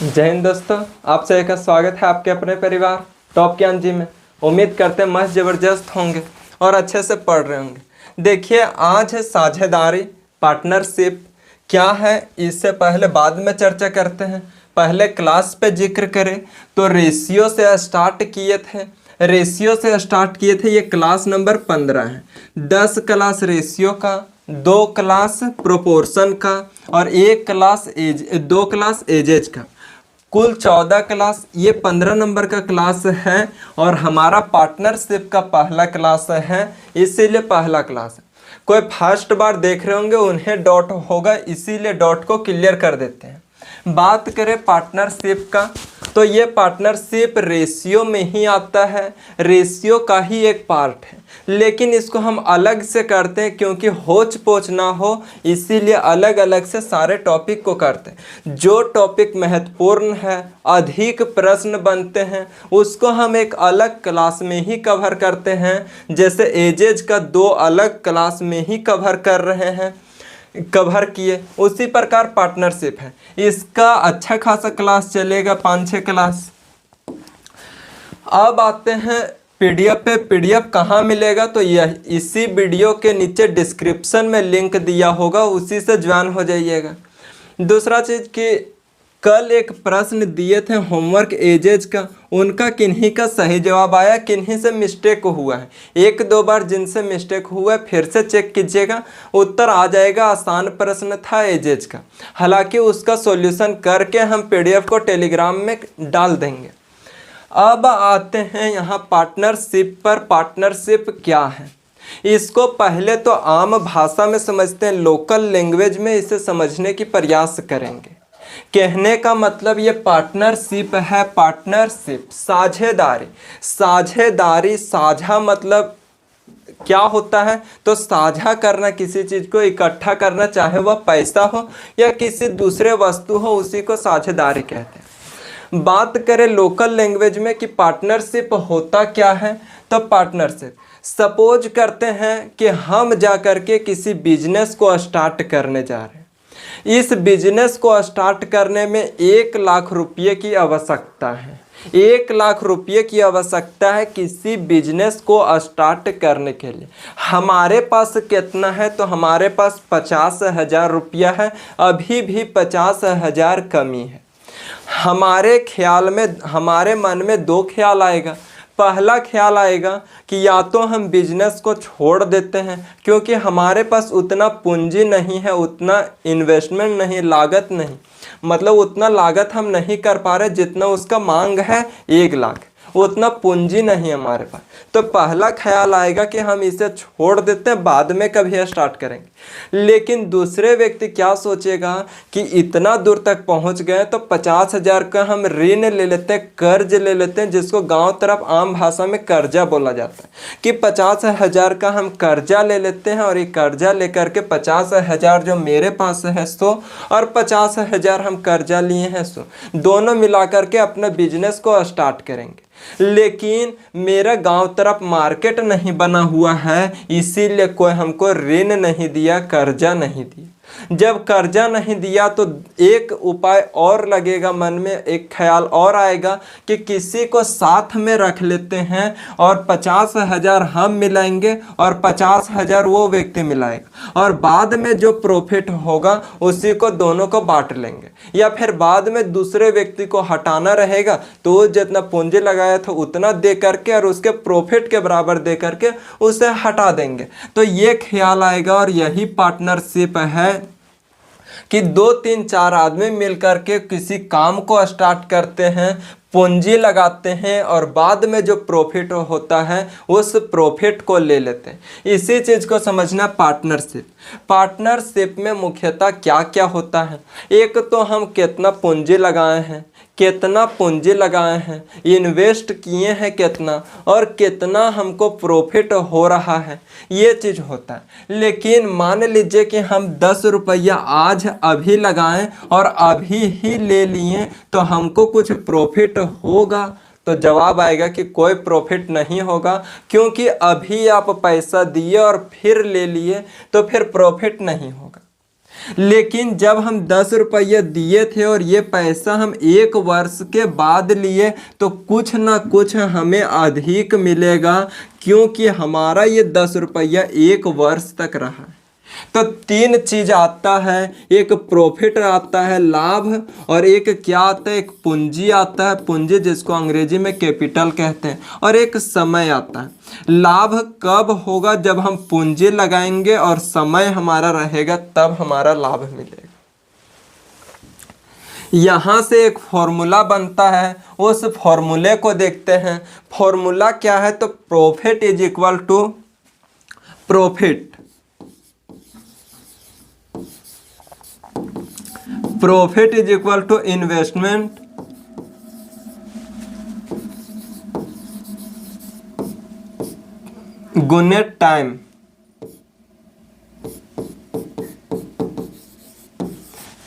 जय हिंद दोस्तों, आप सभी का स्वागत है आपके अपने परिवार टॉप ज्ञान जी में। उम्मीद करते हैं मस्त ज़बरदस्त होंगे और अच्छे से पढ़ रहे होंगे। देखिए, आज है साझेदारी, पार्टनरशिप क्या है, इससे पहले बाद में चर्चा करते हैं। पहले क्लास पे जिक्र करें तो रेशियो से स्टार्ट किए थे। ये क्लास नंबर 15 है। 10 क्लास रेशियो का, 2 क्लास प्रोपोर्शन का और 2 क्लास एजेज का, कुल 14 क्लास। ये 15 नंबर का क्लास है और हमारा पार्टनरशिप का पहला क्लास है, इसीलिए पहला क्लास है। कोई फर्स्ट बार देख रहे होंगे उन्हें डॉट होगा, इसीलिए डॉट को क्लियर कर देते हैं। बात करें पार्टनरशिप का तो ये पार्टनरशिप रेशियो में ही आता है, रेशियो का ही एक पार्ट है, लेकिन इसको हम अलग से करते हैं क्योंकि होच पोच ना हो, इसीलिए अलग अलग से सारे टॉपिक को करते हैं। जो टॉपिक महत्वपूर्ण है, अधिक प्रश्न बनते हैं, उसको हम एक अलग क्लास में ही कवर करते हैं। जैसे एजेज का 2 अलग क्लास में ही कवर किए, उसी प्रकार पार्टनरशिप है, इसका अच्छा खासा क्लास चलेगा, 5-6 क्लास। अब आते हैं पीडीएफ पे। पीडीएफ कहाँ मिलेगा तो यह इसी वीडियो के नीचे डिस्क्रिप्शन में लिंक दिया होगा, उसी से ज्वाइन हो जाइएगा। दूसरा चीज़ कि कल एक प्रश्न दिए थे होमवर्क एजेज का, उनका किन्हीं का सही जवाब आया, किन्हीं से मिस्टेक हुआ है। 1-2 बार जिनसे मिस्टेक हुआ है फिर से चेक कीजिएगा, उत्तर आ जाएगा। आसान प्रश्न था एजेज का, हालांकि उसका सॉल्यूशन करके हम पीडीएफ को टेलीग्राम में डाल देंगे। अब आते हैं यहाँ पार्टनरशिप पर। पार्टनरशिप क्या है इसको पहले तो आम भाषा में समझते हैं, लोकल लैंग्वेज में इसे समझने की प्रयास करेंगे। कहने का मतलब ये पार्टनरशिप है। पार्टनरशिप साझेदारी, साझा मतलब क्या होता है तो साझा करना, किसी चीज़ को इकट्ठा करना, चाहे वह पैसा हो या किसी दूसरे वस्तु हो, उसी को साझेदारी कहते हैं। बात करें लोकल लैंग्वेज में कि पार्टनरशिप होता क्या है तो पार्टनरशिप, सपोज करते हैं कि हम जा कर के किसी बिजनेस को स्टार्ट करने जा रहे हैं। इस बिजनेस को स्टार्ट करने में 1 लाख रुपये की आवश्यकता है। 1 लाख रुपये की आवश्यकता है किसी बिजनेस को स्टार्ट करने के लिए। हमारे पास कितना है तो हमारे पास 50,000 रुपया है, अभी भी 50,000 कमी है। हमारे मन में 2 ख्याल आएगा। पहला ख्याल आएगा कि या तो हम बिजनेस को छोड़ देते हैं क्योंकि हमारे पास उतना पूंजी नहीं है, उतना इन्वेस्टमेंट नहीं, लागत नहीं, मतलब उतना लागत हम नहीं कर पा रहे जितना उसका मांग है 1 लाख, उतना पूंजी नहीं हमारे पास। तो पहला ख्याल आएगा कि हम इसे छोड़ देते हैं, बाद में कभी स्टार्ट करेंगे। लेकिन दूसरे व्यक्ति क्या सोचेगा कि इतना दूर तक पहुंच गए तो 50,000 का हम ऋण ले लेते हैं, कर्ज ले लेते हैं, जिसको गांव तरफ आम भाषा में कर्जा बोला जाता है कि 50,000 का हम कर्जा ले लेते हैं और ये कर्जा लेकर के 50,000 जो मेरे पास है 100 और 50,000 हम कर्जा लिए हैं 100, दोनों मिलाकर के अपने बिजनेस को स्टार्ट करेंगे। लेकिन मेरा गांव तरफ मार्केट नहीं बना हुआ है, इसीलिए कोई हमको ऋण नहीं दिया, कर्जा नहीं दिया। जब कर्जा नहीं दिया तो एक उपाय और लगेगा, मन में एक ख्याल और आएगा कि किसी को साथ में रख लेते हैं और 50,000 हम मिलाएंगे और 50,000 वो व्यक्ति मिलाएगा और बाद में जो प्रॉफिट होगा उसी को दोनों को बांट लेंगे। या फिर बाद में दूसरे व्यक्ति को हटाना रहेगा तो वो जितना पूंजी लगाया था उतना दे करके और उसके प्रॉफिट के बराबर दे करके उसे हटा देंगे। तो ये ख्याल आएगा और यही पार्टनरशिप है कि 2-3-4 आदमी मिलकर के किसी काम को स्टार्ट करते हैं, पूंजी लगाते हैं और बाद में जो प्रॉफिट होता है उस प्रॉफिट को ले लेते हैं। इसी चीज़ को समझना पार्टनरशिप। पार्टनरशिप में मुख्यतः क्या क्या होता है, एक तो हम कितना पूंजी लगाए हैं, इन्वेस्ट किए हैं कितना और कितना हमको प्रॉफिट हो रहा है, ये चीज़ होता है। लेकिन मान लीजिए कि हम 10 रुपया आज अभी लगाएं और अभी ही ले लिए तो हमको कुछ प्रॉफिट होगा तो जवाब आएगा कि कोई प्रॉफिट नहीं होगा, क्योंकि अभी आप पैसा दिए और फिर ले लिए तो फिर प्रॉफिट नहीं होगा। लेकिन जब हम 10 रुपये दिए थे और ये पैसा हम 1 वर्ष के बाद लिए तो कुछ ना कुछ हमें अधिक मिलेगा, क्योंकि हमारा ये 10 रुपया 1 वर्ष तक रहा है। तो 3 चीज आता है, एक प्रॉफिट आता है, लाभ, और एक क्या आता है, एक पूंजी आता है, पूंजी जिसको अंग्रेजी में कैपिटल कहते हैं, और एक समय आता है। लाभ कब होगा, जब हम पूंजी लगाएंगे और समय हमारा रहेगा तब हमारा लाभ मिलेगा। यहाँ से एक फॉर्मूला बनता है, उस फॉर्मूले को देखते हैं। फॉर्मूला क्या है, तो profit is equal to profit is equal to investment गुने टाइम।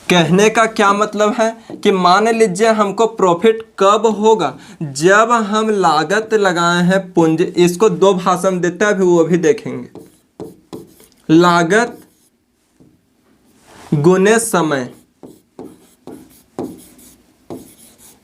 कहने का क्या मतलब है कि मान लीजिए हमको प्रॉफिट कब होगा, जब हम लागत लगाए हैं पूंजी। इसको 2 भाषा में देता है, अभी वो भी देखेंगे। लागत गुने समय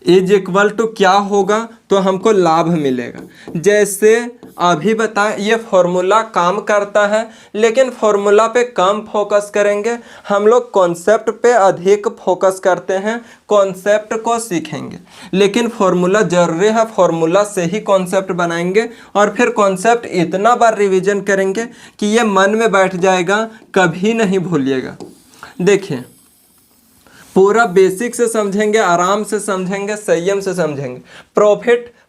इज इक्वल टू क्या होगा, तो हमको लाभ मिलेगा। जैसे अभी बताएं, ये फॉर्मूला काम करता है, लेकिन फॉर्मूला पे कम फोकस करेंगे हम लोग, कॉन्सेप्ट पे अधिक फोकस करते हैं, कॉन्सेप्ट को सीखेंगे। लेकिन फॉर्मूला जरूरी है, फॉर्मूला से ही कॉन्सेप्ट बनाएंगे, और फिर कॉन्सेप्ट इतना बार रिवीजन करेंगे कि ये मन में बैठ जाएगा, कभी नहीं भूलिएगा। देखिए, पूरा बेसिक से समझेंगे, आराम से समझेंगे, संयम से समझेंगे।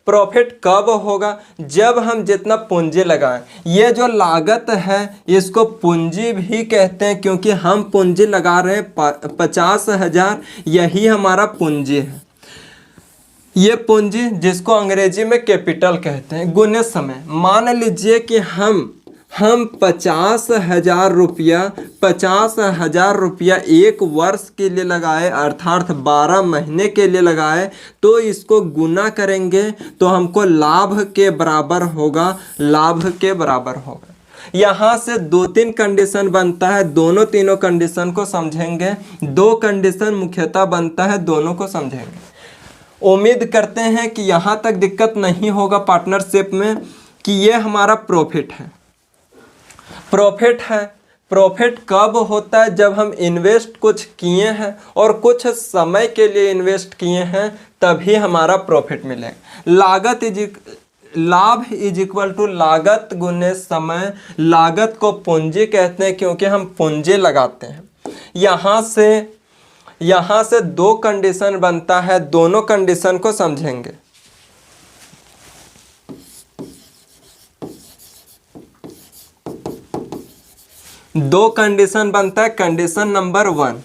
प्रॉफिट कब होगा, जब हम जितना पूंजी लगाएं। ये जो लागत है इसको पूंजी भी कहते हैं, क्योंकि हम पूंजी लगा रहे हैं 50,000, यही हमारा पूंजी है। ये पूंजी जिसको अंग्रेजी में कैपिटल कहते हैं, गुने समय। मान लीजिए कि हम 50,000 रुपया 1 वर्ष के लिए लगाए, अर्थात 12 महीने के लिए लगाए, तो इसको गुना करेंगे तो हमको लाभ के बराबर होगा, लाभ के बराबर होगा। यहाँ से 2-3 कंडीशन बनता है, तीनों कंडीशन को समझेंगे। 2 कंडीशन मुख्यतः बनता है, दोनों को समझेंगे। उम्मीद करते हैं कि यहाँ तक दिक्कत नहीं होगा पार्टनरशिप में, कि ये हमारा प्रॉफिट है। प्रॉफिट कब होता है, जब हम इन्वेस्ट कुछ किए हैं और कुछ समय के लिए इन्वेस्ट किए हैं, तभी हमारा प्रॉफिट मिलेगा। लाभ इज इक्वल टू लागत गुने समय। लागत को पूंजी कहते हैं, क्योंकि हम पूंजी लगाते हैं। यहाँ से 2 कंडीशन बनता है, दोनों कंडीशन को समझेंगे। दो कंडीशन बनता है। कंडीशन नंबर 1,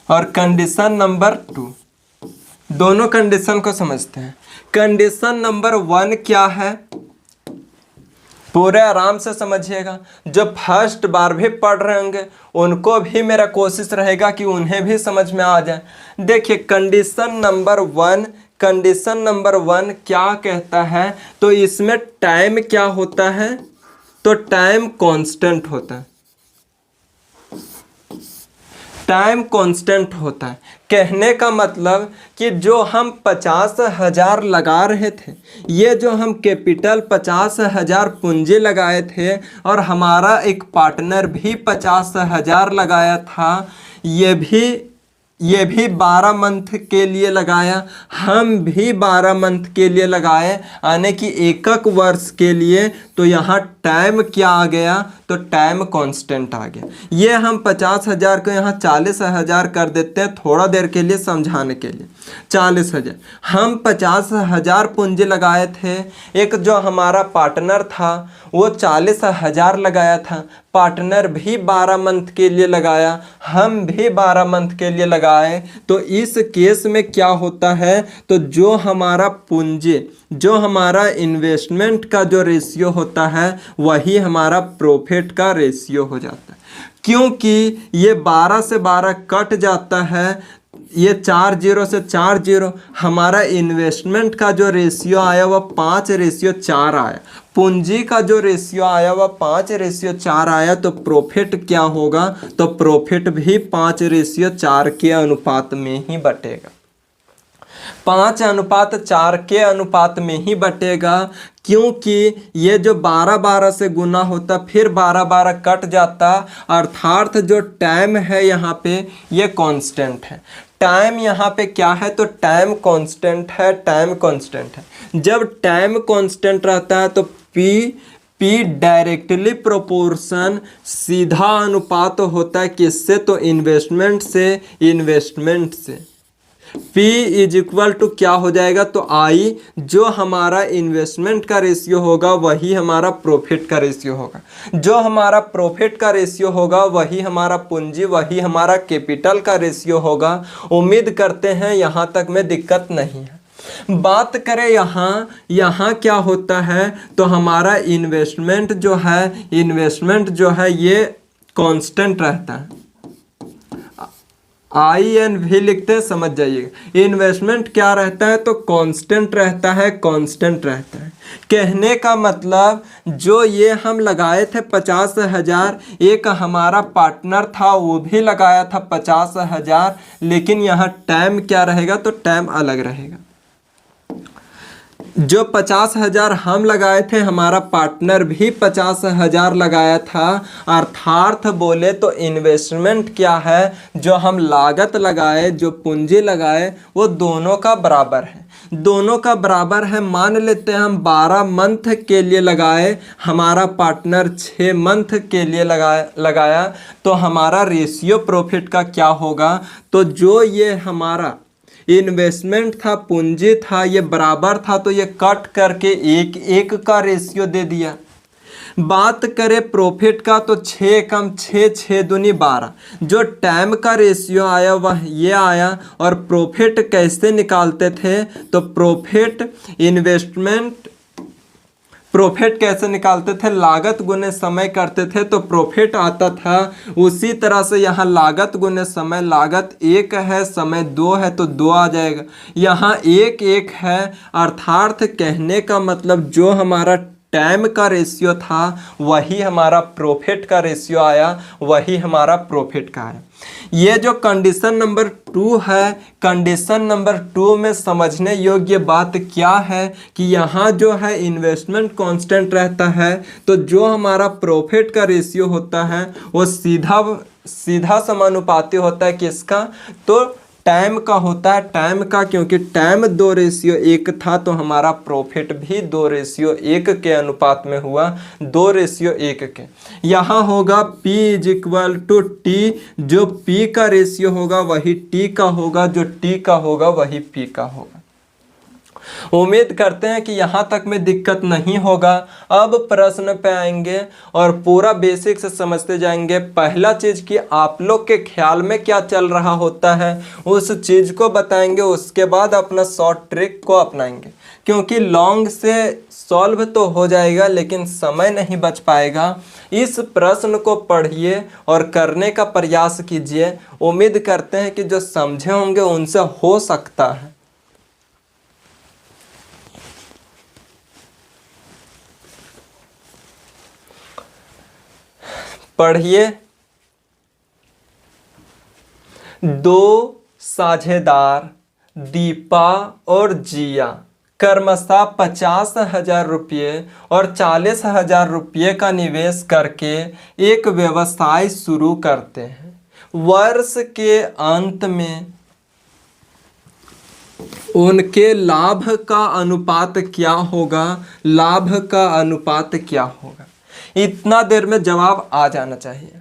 और कंडीशन नंबर 2। दोनों कंडीशन को समझते हैं। कंडीशन नंबर 1 क्या है, पूरे आराम से समझिएगा। जो फर्स्ट बार भी पढ़ रहे होंगे उनको भी मेरा कोशिश रहेगा कि उन्हें भी समझ में आ जाए। देखिए, कंडीशन नंबर 1 क्या कहता है, तो इसमें टाइम क्या होता है, तो टाइम कांस्टेंट होता है। टाइम कांस्टेंट होता है। कहने का मतलब कि जो हम 50,000 लगा रहे थे, ये जो हम कैपिटल 50,000 पूंजी लगाए थे, और हमारा एक पार्टनर भी 50,000 लगाया था, ये भी 12 मंथ के लिए लगाया, हम भी 12 मंथ के लिए लगाए, यानी कि 1 वर्ष के लिए। तो यहाँ टाइम क्या आ गया, तो टाइम कांस्टेंट आ गया। ये हम 50,000 को यहाँ 40,000 कर देते हैं, थोड़ा देर के लिए समझाने के लिए। 40,000 हम 50,000 पूंजी लगाए थे। एक जो हमारा पार्टनर था वो 40,000 लगाया था, पार्टनर भी 12 मंथ के लिए लगाया, हम भी 12 मंथ के लिए लगाए। तो इस केस में क्या होता है, तो जो हमारा पूंजी, जो हमारा इन्वेस्टमेंट का जो रेशियो होता है, वही हमारा प्रॉफिट का रेशियो हो जाता है। क्योंकि ये 12 से 12 कट जाता है, ये 4 जीरो से 4 जीरो, हमारा इन्वेस्टमेंट का जो रेशियो आया वह 5:4 आया। पूंजी का जो रेशियो आया वह 5:4 आया। तो प्रॉफिट क्या होगा? तो प्रॉफिट भी 5:4 के अनुपात में ही बटेगा, 5:4 के अनुपात में ही बटेगा। क्योंकि ये जो 12 से गुना होता फिर 12 कट जाता, अर्थात जो टाइम है यहाँ पे ये कांस्टेंट है। टाइम यहाँ पे क्या है? तो टाइम कांस्टेंट है, टाइम कांस्टेंट है। जब टाइम कांस्टेंट रहता है तो पी डायरेक्टली प्रोपोर्शन, सीधा अनुपात होता है किससे? तो इन्वेस्टमेंट से। P इज इक्वल टू क्या हो जाएगा? तो I, जो हमारा इन्वेस्टमेंट का रेशियो होगा वही हमारा प्रॉफिट का रेशियो होगा। जो हमारा प्रॉफिट का रेशियो होगा वही हमारा पूंजी, वही हमारा कैपिटल का रेशियो होगा। उम्मीद करते हैं यहाँ तक में दिक्कत नहीं है। बात करें यहाँ क्या होता है? तो हमारा इन्वेस्टमेंट जो है ये कांस्टेंट रहता है। INV लिखते हैं, समझ जाइएगा। इन्वेस्टमेंट क्या रहता है? तो कांस्टेंट रहता है, कांस्टेंट रहता है। कहने का मतलब जो ये हम लगाए थे 50,000, एक हमारा पार्टनर था वो भी लगाया था 50,000, लेकिन यहाँ टाइम क्या रहेगा? तो टाइम अलग रहेगा। जो 50,000 हम लगाए थे, हमारा पार्टनर भी 50,000 लगाया था। अर्थात बोले तो इन्वेस्टमेंट क्या है? जो हम लागत लगाए, जो पूंजी लगाए, वो दोनों का बराबर है, दोनों का बराबर है। मान लेते हैं हम 12 मंथ के लिए लगाए, हमारा पार्टनर 6 मंथ के लिए लगाया, तो हमारा रेशियो प्रॉफिट का क्या होगा? तो जो ये हमारा इन्वेस्टमेंट था, पूंजी था, ये बराबर था, तो ये कट करके 1:1 का रेशियो दे दिया। बात करें प्रॉफिट का तो 6 कम 6, 6 दूनी 12, जो टाइम का रेशियो आया वह ये आया। और प्रॉफिट कैसे निकालते थे? तो प्रॉफिट कैसे निकालते थे? लागत गुने समय करते थे तो प्रॉफिट आता था। उसी तरह से यहाँ लागत गुने समय, लागत 1 है, समय 2 है, तो 2 आ जाएगा। यहाँ 1:1 है, अर्थात कहने का मतलब जो हमारा टाइम का रेशियो था वही हमारा प्रॉफिट का रेशियो आया, वही हमारा प्रॉफिट का आया। ये जो कंडीशन नंबर 2 है, कंडीशन नंबर 2 में समझने योग्य बात क्या है कि यहाँ जो है इन्वेस्टमेंट कांस्टेंट रहता है, तो जो हमारा प्रॉफिट का रेशियो होता है वो सीधा समानुपाती होता है किसका? तो टाइम का होता है, टाइम का। क्योंकि टाइम 2:1 था तो हमारा प्रॉफिट भी 2:1 के अनुपात में हुआ, 2:1 के। यहाँ होगा P is equal to T, जो P का रेशियो होगा वही T का होगा, जो T का होगा वही P का होगा। उम्मीद करते हैं कि यहाँ तक में दिक्कत नहीं होगा। अब प्रश्न पे आएंगे और पूरा बेसिक से समझते जाएंगे। पहला चीज़ कि आप लोग के ख्याल में क्या चल रहा होता है उस चीज़ को बताएंगे, उसके बाद अपना शॉर्ट ट्रिक को अपनाएंगे। क्योंकि लॉन्ग से सॉल्व तो हो जाएगा लेकिन समय नहीं बच पाएगा। इस प्रश्न को पढ़िए और करने का प्रयास कीजिए। उम्मीद करते हैं कि जो समझे होंगे उनसे हो सकता है। पढ़िए। 2 साझेदार दीपा और जिया क्रमशः 50,000 रुपये और 40,000 रुपये का निवेश करके एक व्यवसाय शुरू करते हैं। वर्ष के अंत में उनके लाभ का अनुपात क्या होगा? लाभ का अनुपात क्या होगा? इतना देर में जवाब आ जाना चाहिए।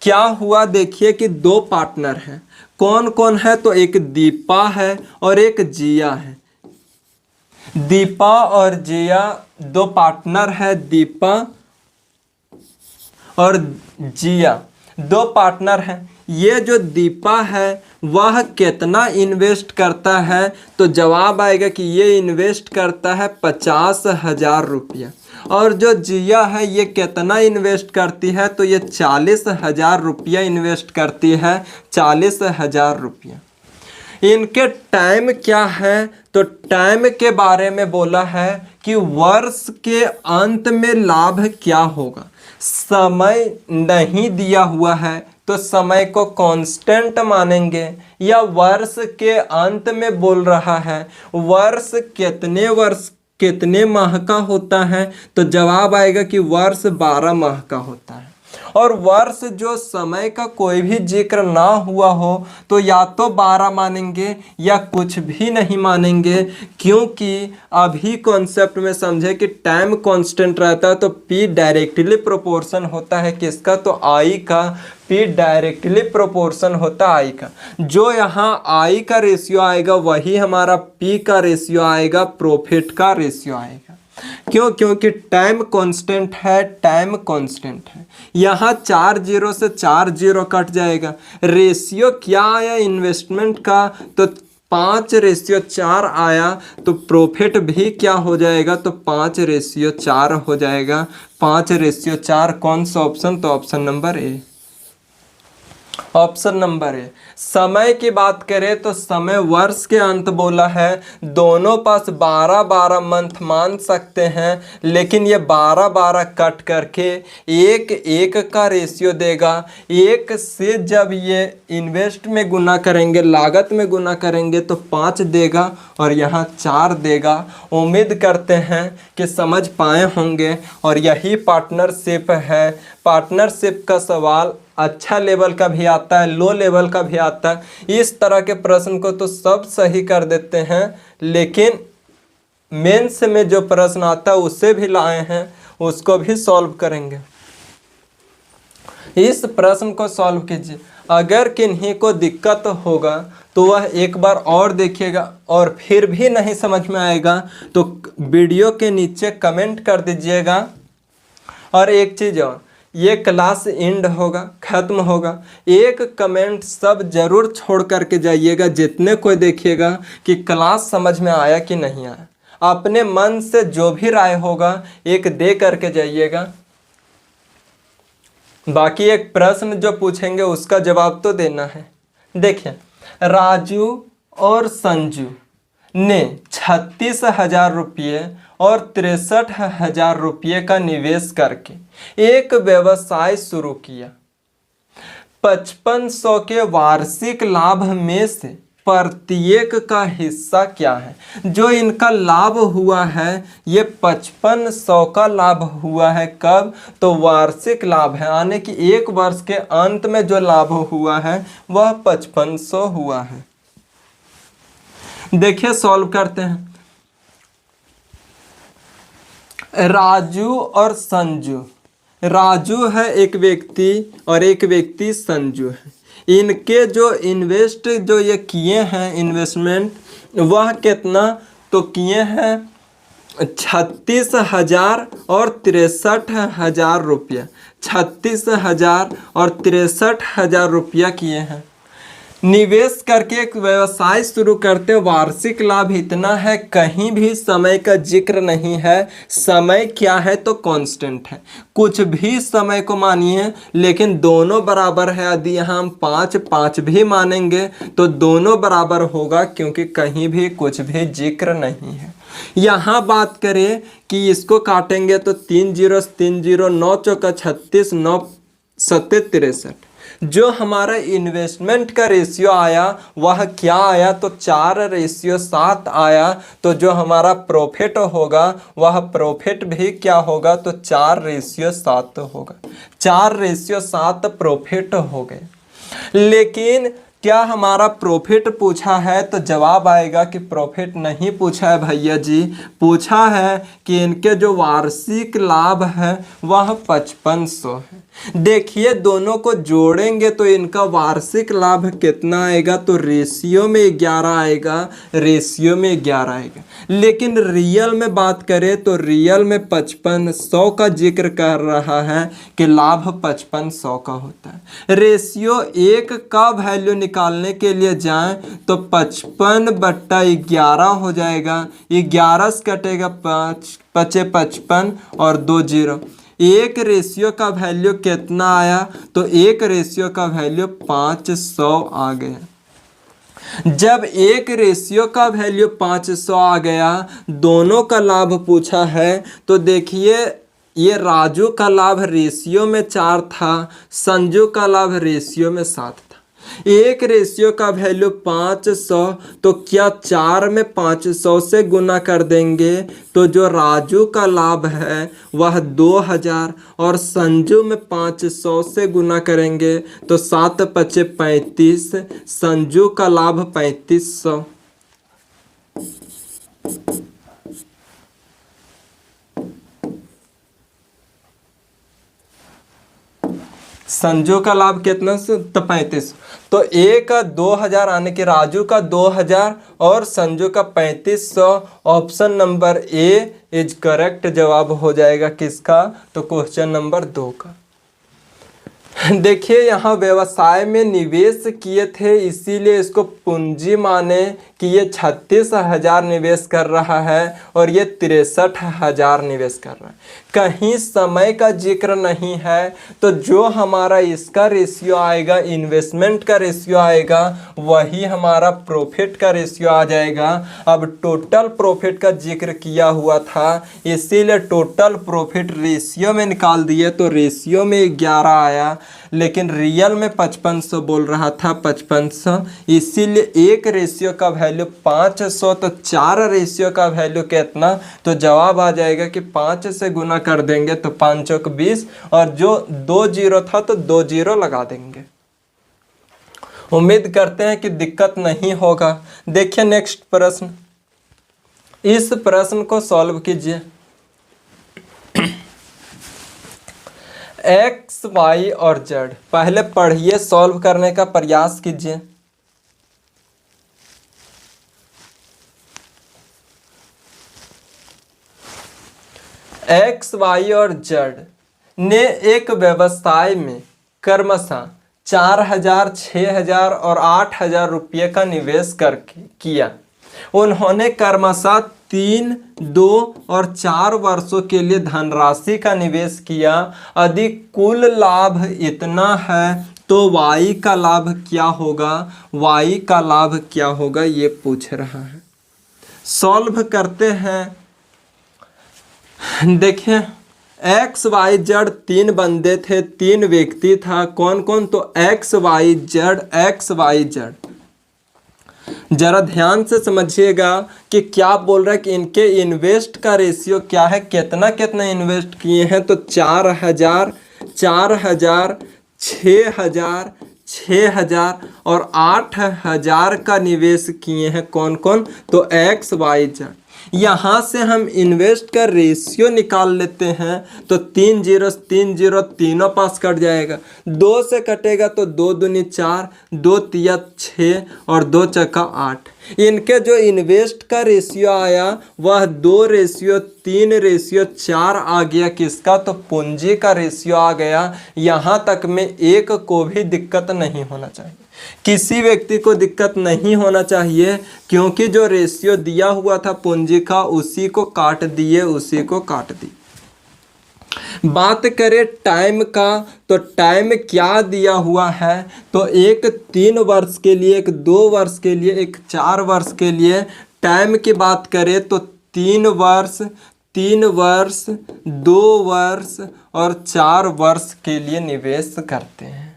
क्या हुआ देखिए कि 2 पार्टनर हैं। कौन कौन है? तो एक दीपा है और एक जिया है। दीपा और जिया 2 पार्टनर है। दीपा और जिया 2 पार्टनर हैं। ये जो दीपा है वह कितना इन्वेस्ट करता है? तो जवाब आएगा कि ये इन्वेस्ट करता है 50,000 रुपया। और जो जिया है ये कितना इन्वेस्ट करती है? तो ये 40,000 रुपया इन्वेस्ट करती है, 40,000 रुपया। इनके टाइम क्या है, तो टाइम के बारे में बोला है कि वर्ष के अंत में लाभ क्या होगा। समय नहीं दिया हुआ है तो समय को कांस्टेंट मानेंगे, या वर्ष के अंत में बोल रहा है वर्ष कितने माह का होता है, तो जवाब आएगा कि वर्ष 12 माह का होता है। और वर्ष जो समय का कोई भी जिक्र ना हुआ हो तो या तो 12 मानेंगे या कुछ भी नहीं मानेंगे, क्योंकि अभी कॉन्सेप्ट में समझे कि टाइम कांस्टेंट रहता है तो P डायरेक्टली प्रोपोर्शन होता है किसका, तो I का। P डायरेक्टली प्रोपोर्शन होता I का। जो यहाँ I का रेशियो आएगा वही हमारा P का रेशियो आएगा, प्रॉफिट का रेशियो आएगा। क्यों? क्योंकि टाइम कांस्टेंट है, टाइम कांस्टेंट है। यहाँ 4 जीरो से 4 जीरो कट जाएगा। रेशियो क्या आया इन्वेस्टमेंट का, तो 5:4 आया, तो प्रॉफिट भी क्या हो जाएगा, तो 5:4 हो जाएगा। 5:4 कौन सा ऑप्शन, तो option number A. Option number A. समय की बात करें तो समय वर्ष के अंत बोला है, दोनों पास 12-12 मंथ मान सकते हैं, लेकिन ये 12-12 कट करके एक एक का रेशियो देगा। एक से जब ये इन्वेस्ट में गुना करेंगे, लागत में गुना करेंगे तो 5 देगा और यहाँ 4 देगा। उम्मीद करते हैं कि समझ पाए होंगे और यही पार्टनरशिप है। पार्टनरशिप का सवाल अच्छा लेवल का भी आता है, लो लेवल का भी आता है। इस तरह के प्रश्न को तो सब सही कर देते हैं, लेकिन मेंस में जो प्रश्न आता है उसे भी लाए हैं, उसको भी सॉल्व करेंगे। इस प्रश्न को सॉल्व कीजिए। अगर किन्हीं को दिक्कत होगा तो वह एक बार और देखिएगा, और फिर भी नहीं समझ में आएगा तो वीडियो के नीचे कमेंट कर दीजिएगा। और एक चीज़ और, ये क्लास एंड होगा, ख़त्म होगा, एक कमेंट सब जरूर छोड़ करके जाइएगा जितने कोई देखिएगा कि क्लास समझ में आया कि नहीं आया। अपने मन से जो भी राय होगा एक दे करके जाइएगा। बाकी एक प्रश्न जो पूछेंगे उसका जवाब तो देना है। देखिए, राजू और संजू ने 36,000 रुपये और 63,000 रुपये का निवेश करके एक व्यवसाय शुरू किया। 5500 के वार्षिक लाभ में से प्रत्येक का हिस्सा क्या है। जो इनका लाभ हुआ है ये 5500 का लाभ हुआ है। कब? तो वार्षिक लाभ है, यानी कि एक वर्ष के अंत में जो लाभ हुआ है वह 5500 हुआ है। देखिए सॉल्व करते हैं। राजू और संजू, राजू है एक व्यक्ति और एक व्यक्ति संजू है। इनके जो इन्वेस्ट जो ये किए हैं इन्वेस्टमेंट, वह कितना, तो किए हैं 36,000 और 63,000 रुपया। 36,000 और 63,000 रुपया किए हैं। निवेश करके एक व्यवसाय शुरू करते, वार्षिक लाभ इतना है, कहीं भी समय का जिक्र नहीं है। समय क्या है, तो कांस्टेंट है, कुछ भी समय को मानिए, लेकिन दोनों बराबर है। यदि यहाँ हम 5-5 भी मानेंगे तो दोनों बराबर होगा, क्योंकि कहीं भी कुछ भी जिक्र नहीं है। यहाँ बात करें कि इसको काटेंगे तो 3 0 3 0 9 चौका 36 9 7 63। जो हमारा इन्वेस्टमेंट का रेशियो आया वह क्या आया, तो 4:7 आया। तो जो हमारा प्रॉफिट होगा वह प्रॉफिट भी क्या होगा, तो 4:7 होगा। 4:7 प्रॉफिट हो गए। लेकिन क्या हमारा प्रॉफिट पूछा है, तो जवाब आएगा कि प्रॉफिट नहीं पूछा है भैया जी। पूछा है कि इनके जो वार्षिक लाभ है वह 5500 है। देखिए दोनों को जोड़ेंगे तो इनका वार्षिक लाभ कितना आएगा, तो रेशियो में 11 आएगा, रेशियो में 11 आएगा। लेकिन रियल में बात करें तो रियल में 5500 का जिक्र कर रहा है कि लाभ 5500 का होता है। रेशियो 1 का वैल्यू निकालने के लिए जाएं तो 55/11 हो जाएगा। 11 से कटेगा 5 5 55 और 2 0। एक रेशियो का वैल्यू कितना आया, तो एक रेशियो का वैल्यू 500 आ गया। जब एक रेशियो का वैल्यू 500 आ गया, दोनों का लाभ पूछा है, तो देखिए ये राजू का लाभ रेशियो में 4 था, संजू का लाभ रेशियो में 7 था। एक रेशियो का वैल्यू 500, तो क्या 4 में 500 से गुना कर देंगे तो जो राजू का लाभ है वह 2000, और संजू में 500 से गुना करेंगे तो 7 पचे 35, संजू का लाभ 3500। संजू का लाभ कितना से, तो 35। तो एक का 2000 आने के राजू का 2000 और संजू का 3500। Option number A is correct जवाब हो जाएगा किसका, तो क्वेश्चन नंबर 2 का। देखिए यहाँ व्यवसाय में निवेश किए थे, इसीलिए इसको पूंजी माने कि ये 36,000 निवेश कर रहा है और ये 63,000 निवेश कर रहा है। कहीं समय का जिक्र नहीं है, तो जो हमारा इसका रेशियो आएगा, इन्वेस्टमेंट का रेशियो आएगा, वही हमारा प्रॉफिट का रेशियो आ जाएगा। अब टोटल प्रॉफिट का जिक्र किया हुआ था, इसीलिए टोटल प्रॉफिट रेशियो में निकाल दिए, तो रेशियो में 11 आया, लेकिन रियल में 5500 बोल रहा था, 5500। इसीलिए एक रेशियो का वैल्यू 500, तो 4 रेशियो का वैल्यू कितना, तो जवाब आ जाएगा कि 5 से गुना कर देंगे तो 5 चौक 20, और जो 2 जीरो था तो 2 जीरो लगा देंगे। उम्मीद करते हैं कि दिक्कत नहीं होगा। देखिए नेक्स्ट प्रश्न, इस प्रश्न को सॉल्व कीजिए। एक्स, वाई और जेड, पहले पढ़िए, सॉल्व करने का प्रयास कीजिए। एक्स, वाई और जेड ने एक व्यवसाय में क्रमशः 4000, 6000 और 8000 रुपये का निवेश करके किया। उन्होंने क्रमशः 3, 2 और 4 वर्षों के लिए धनराशि का निवेश किया। यदि कुल लाभ इतना है तो वाई का लाभ क्या होगा, वाई का लाभ क्या होगा, ये पूछ रहा है। सॉल्व करते हैं। देखिए एक्स, वाई, जेड 3 बंदे थे, 3 व्यक्ति था। कौन कौन, तो x, y, z, x, y, z. जरा ध्यान से समझिएगा कि क्या बोल रहा है कि इनके इन्वेस्ट का रेशियो क्या है, कितना कितना इन्वेस्ट किए हैं, तो 4000, 4000, 6000, 6000 और 8000 का निवेश किए हैं। कौन कौन, तो एक्स, वाई, जेड। यहाँ से हम इन्वेस्ट का रेशियो निकाल लेते हैं, तो 3 जीरो 3 जीरो तीनों पास कट जाएगा। 2 से कटेगा तो 2 दूनी 4, 2 तिया 6 और 2 चक्का 8। इनके जो इन्वेस्ट का रेशियो आया वह 2:3:4 आ गया। किसका, तो पूंजी का रेशियो आ गया। यहाँ तक में एक को भी दिक्कत नहीं होना चाहिए, किसी व्यक्ति को दिक्कत नहीं होना चाहिए, क्योंकि जो रेशियो दिया हुआ था पूंजी का उसी को काट दिए, उसी को काट दिए। बात करें टाइम का, तो टाइम क्या दिया हुआ है, तो एक 3 वर्ष के लिए, एक 2 वर्ष के लिए, एक 4 वर्ष के लिए। टाइम की बात करें तो 3 वर्ष, 3 वर्ष, 2 वर्ष और 4 वर्ष के लिए निवेश करते हैं।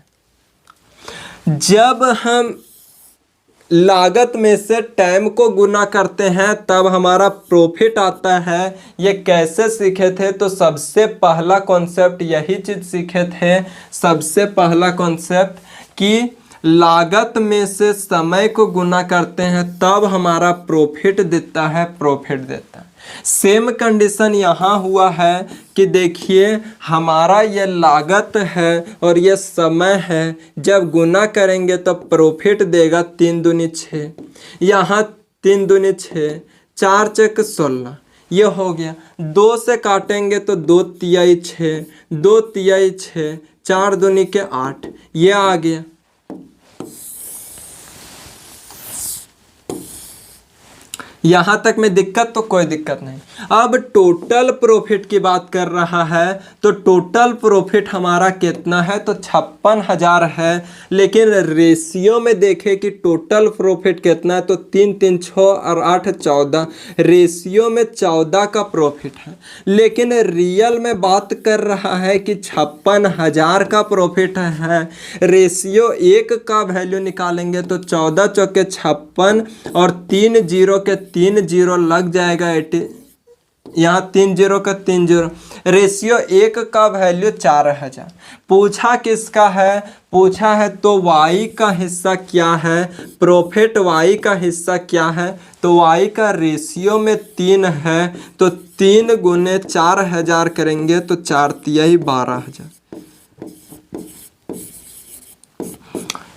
जब हम लागत में से टाइम को गुना करते हैं तब हमारा प्रॉफिट आता है। ये कैसे सीखे थे, तो सबसे पहला कॉन्सेप्ट यही चीज़ सीखे थे। सबसे पहला कॉन्सेप्ट कि लागत में से समय को गुना करते हैं तब हमारा प्रॉफिट देता है, प्रॉफिट देता है। सेम कंडीशन यहाँ हुआ है कि देखिए हमारा ये लागत है और ये समय है, जब गुना करेंगे तो प्रॉफिट देगा 3 दूनी 6, यहाँ 3 दूनी 6, 4 चक 16, ये हो गया। 2 से काटेंगे तो 2 तिहाई 6, 2 तिहाई 6, 4 दूनी के 8, ये आ गया। यहाँ तक में दिक्कत तो कोई दिक्कत नहीं। अब टोटल प्रॉफिट की बात कर रहा है तो टोटल प्रॉफिट हमारा कितना है, तो 56,000 है। लेकिन रेशियो में देखें कि टोटल प्रॉफिट कितना है, तो 3 3 6 और 8 14, रेशियो में 14 का प्रॉफिट है। लेकिन रियल में बात कर रहा है कि 56,000 का प्रॉफिट है। रेशियो 1 का वैल्यू निकालेंगे तो 14 चौके 56 और 3 जीरो के 3 जीरो लग जाएगा 80, यहाँ 3 जीरो का 3 जीरो। रेशियो 1 का वैल्यू 4,000। पूछा किसका है, पूछा है तो y का हिस्सा क्या है, प्रॉफिट y का हिस्सा क्या है, तो y का रेशियो में 3 है, तो 3 गुने 4,000 करेंगे तो 4 तिहाई 12,000।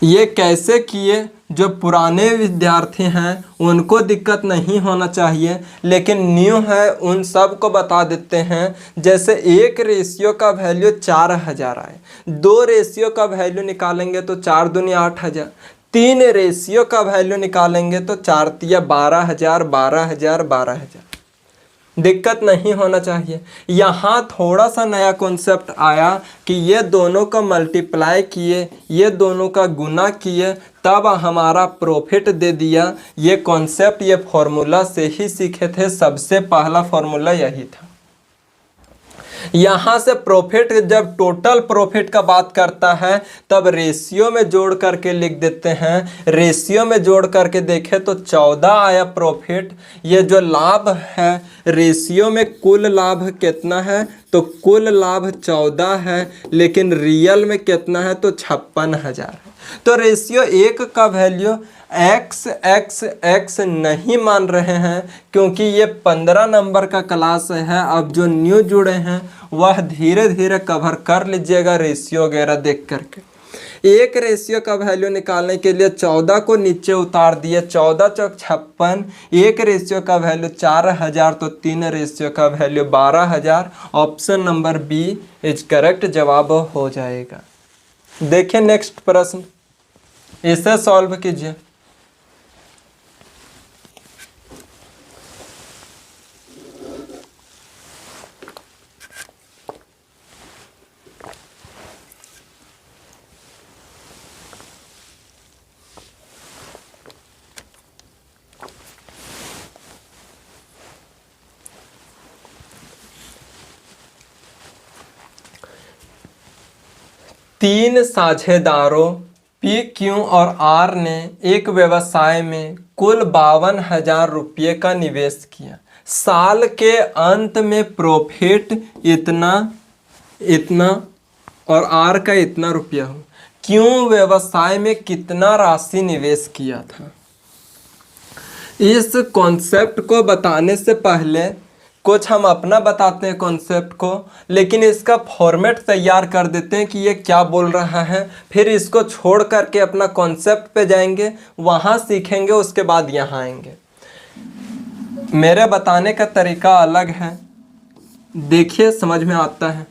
ये कैसे किए, जो पुराने विद्यार्थी हैं उनको दिक्कत नहीं होना चाहिए, लेकिन न्यू है उन सब को बता देते हैं। जैसे एक रेशियो का वैल्यू 4,000 आए, 2 रेशियो का वैल्यू निकालेंगे तो 4 दूनी 8,000, 3 रेशियो का वैल्यू निकालेंगे तो 4 तिया 12,000 12,000 12,000। दिक्कत नहीं होना चाहिए। यहाँ थोड़ा सा नया कॉन्सेप्ट आया कि ये दोनों का मल्टीप्लाई किए, ये दोनों का गुना किए, तब हमारा प्रॉफिट दे दिया। ये कॉन्सेप्ट ये फॉर्मूला से ही सीखे थे, सबसे पहला फॉर्मूला यही था। यहाँ से प्रॉफिट, जब टोटल प्रॉफिट का बात करता है तब रेशियो में जोड़ करके लिख देते हैं। रेशियो में जोड़ करके देखें तो 14 आया प्रॉफिट। ये जो लाभ है रेशियो में कुल लाभ कितना है, तो कुल लाभ 14 है, लेकिन रियल में कितना है, तो 56,000 है। तो रेशियो 1 का वैल्यू x नहीं मान रहे हैं, क्योंकि ये 15 नंबर का क्लास है। अब जो न्यू जुड़े हैं वह धीरे धीरे कवर कर लीजिएगा रेशियो वगैरह देख करके। एक रेशियो का वैल्यू निकालने के लिए 14 को नीचे उतार दिए, 14 चौक 56, एक रेशियो का वैल्यू 4,000, तो 3 रेशियो का value 12,000। Option number B is correct जवाब हो जाएगा। देखिए नेक्स्ट प्रश्न, इसे सॉल्व कीजिए। तीन साझेदारों पी, क्यू और आर ने एक व्यवसाय में कुल 52,000 रुपये का निवेश किया। साल के अंत में प्रॉफिट इतना इतना और आर का इतना रुपया हो। क्यों व्यवसाय में कितना राशि निवेश किया था। इस कॉन्सेप्ट को बताने से पहले कुछ हम अपना बताते हैं कॉन्सेप्ट को, लेकिन इसका फॉर्मेट तैयार कर देते हैं कि ये क्या बोल रहा है। फिर इसको छोड़ करके अपना कॉन्सेप्ट पे जाएंगे, वहाँ सीखेंगे, उसके बाद यहाँ आएंगे। मेरे बताने का तरीका अलग है, देखिए समझ में आता है।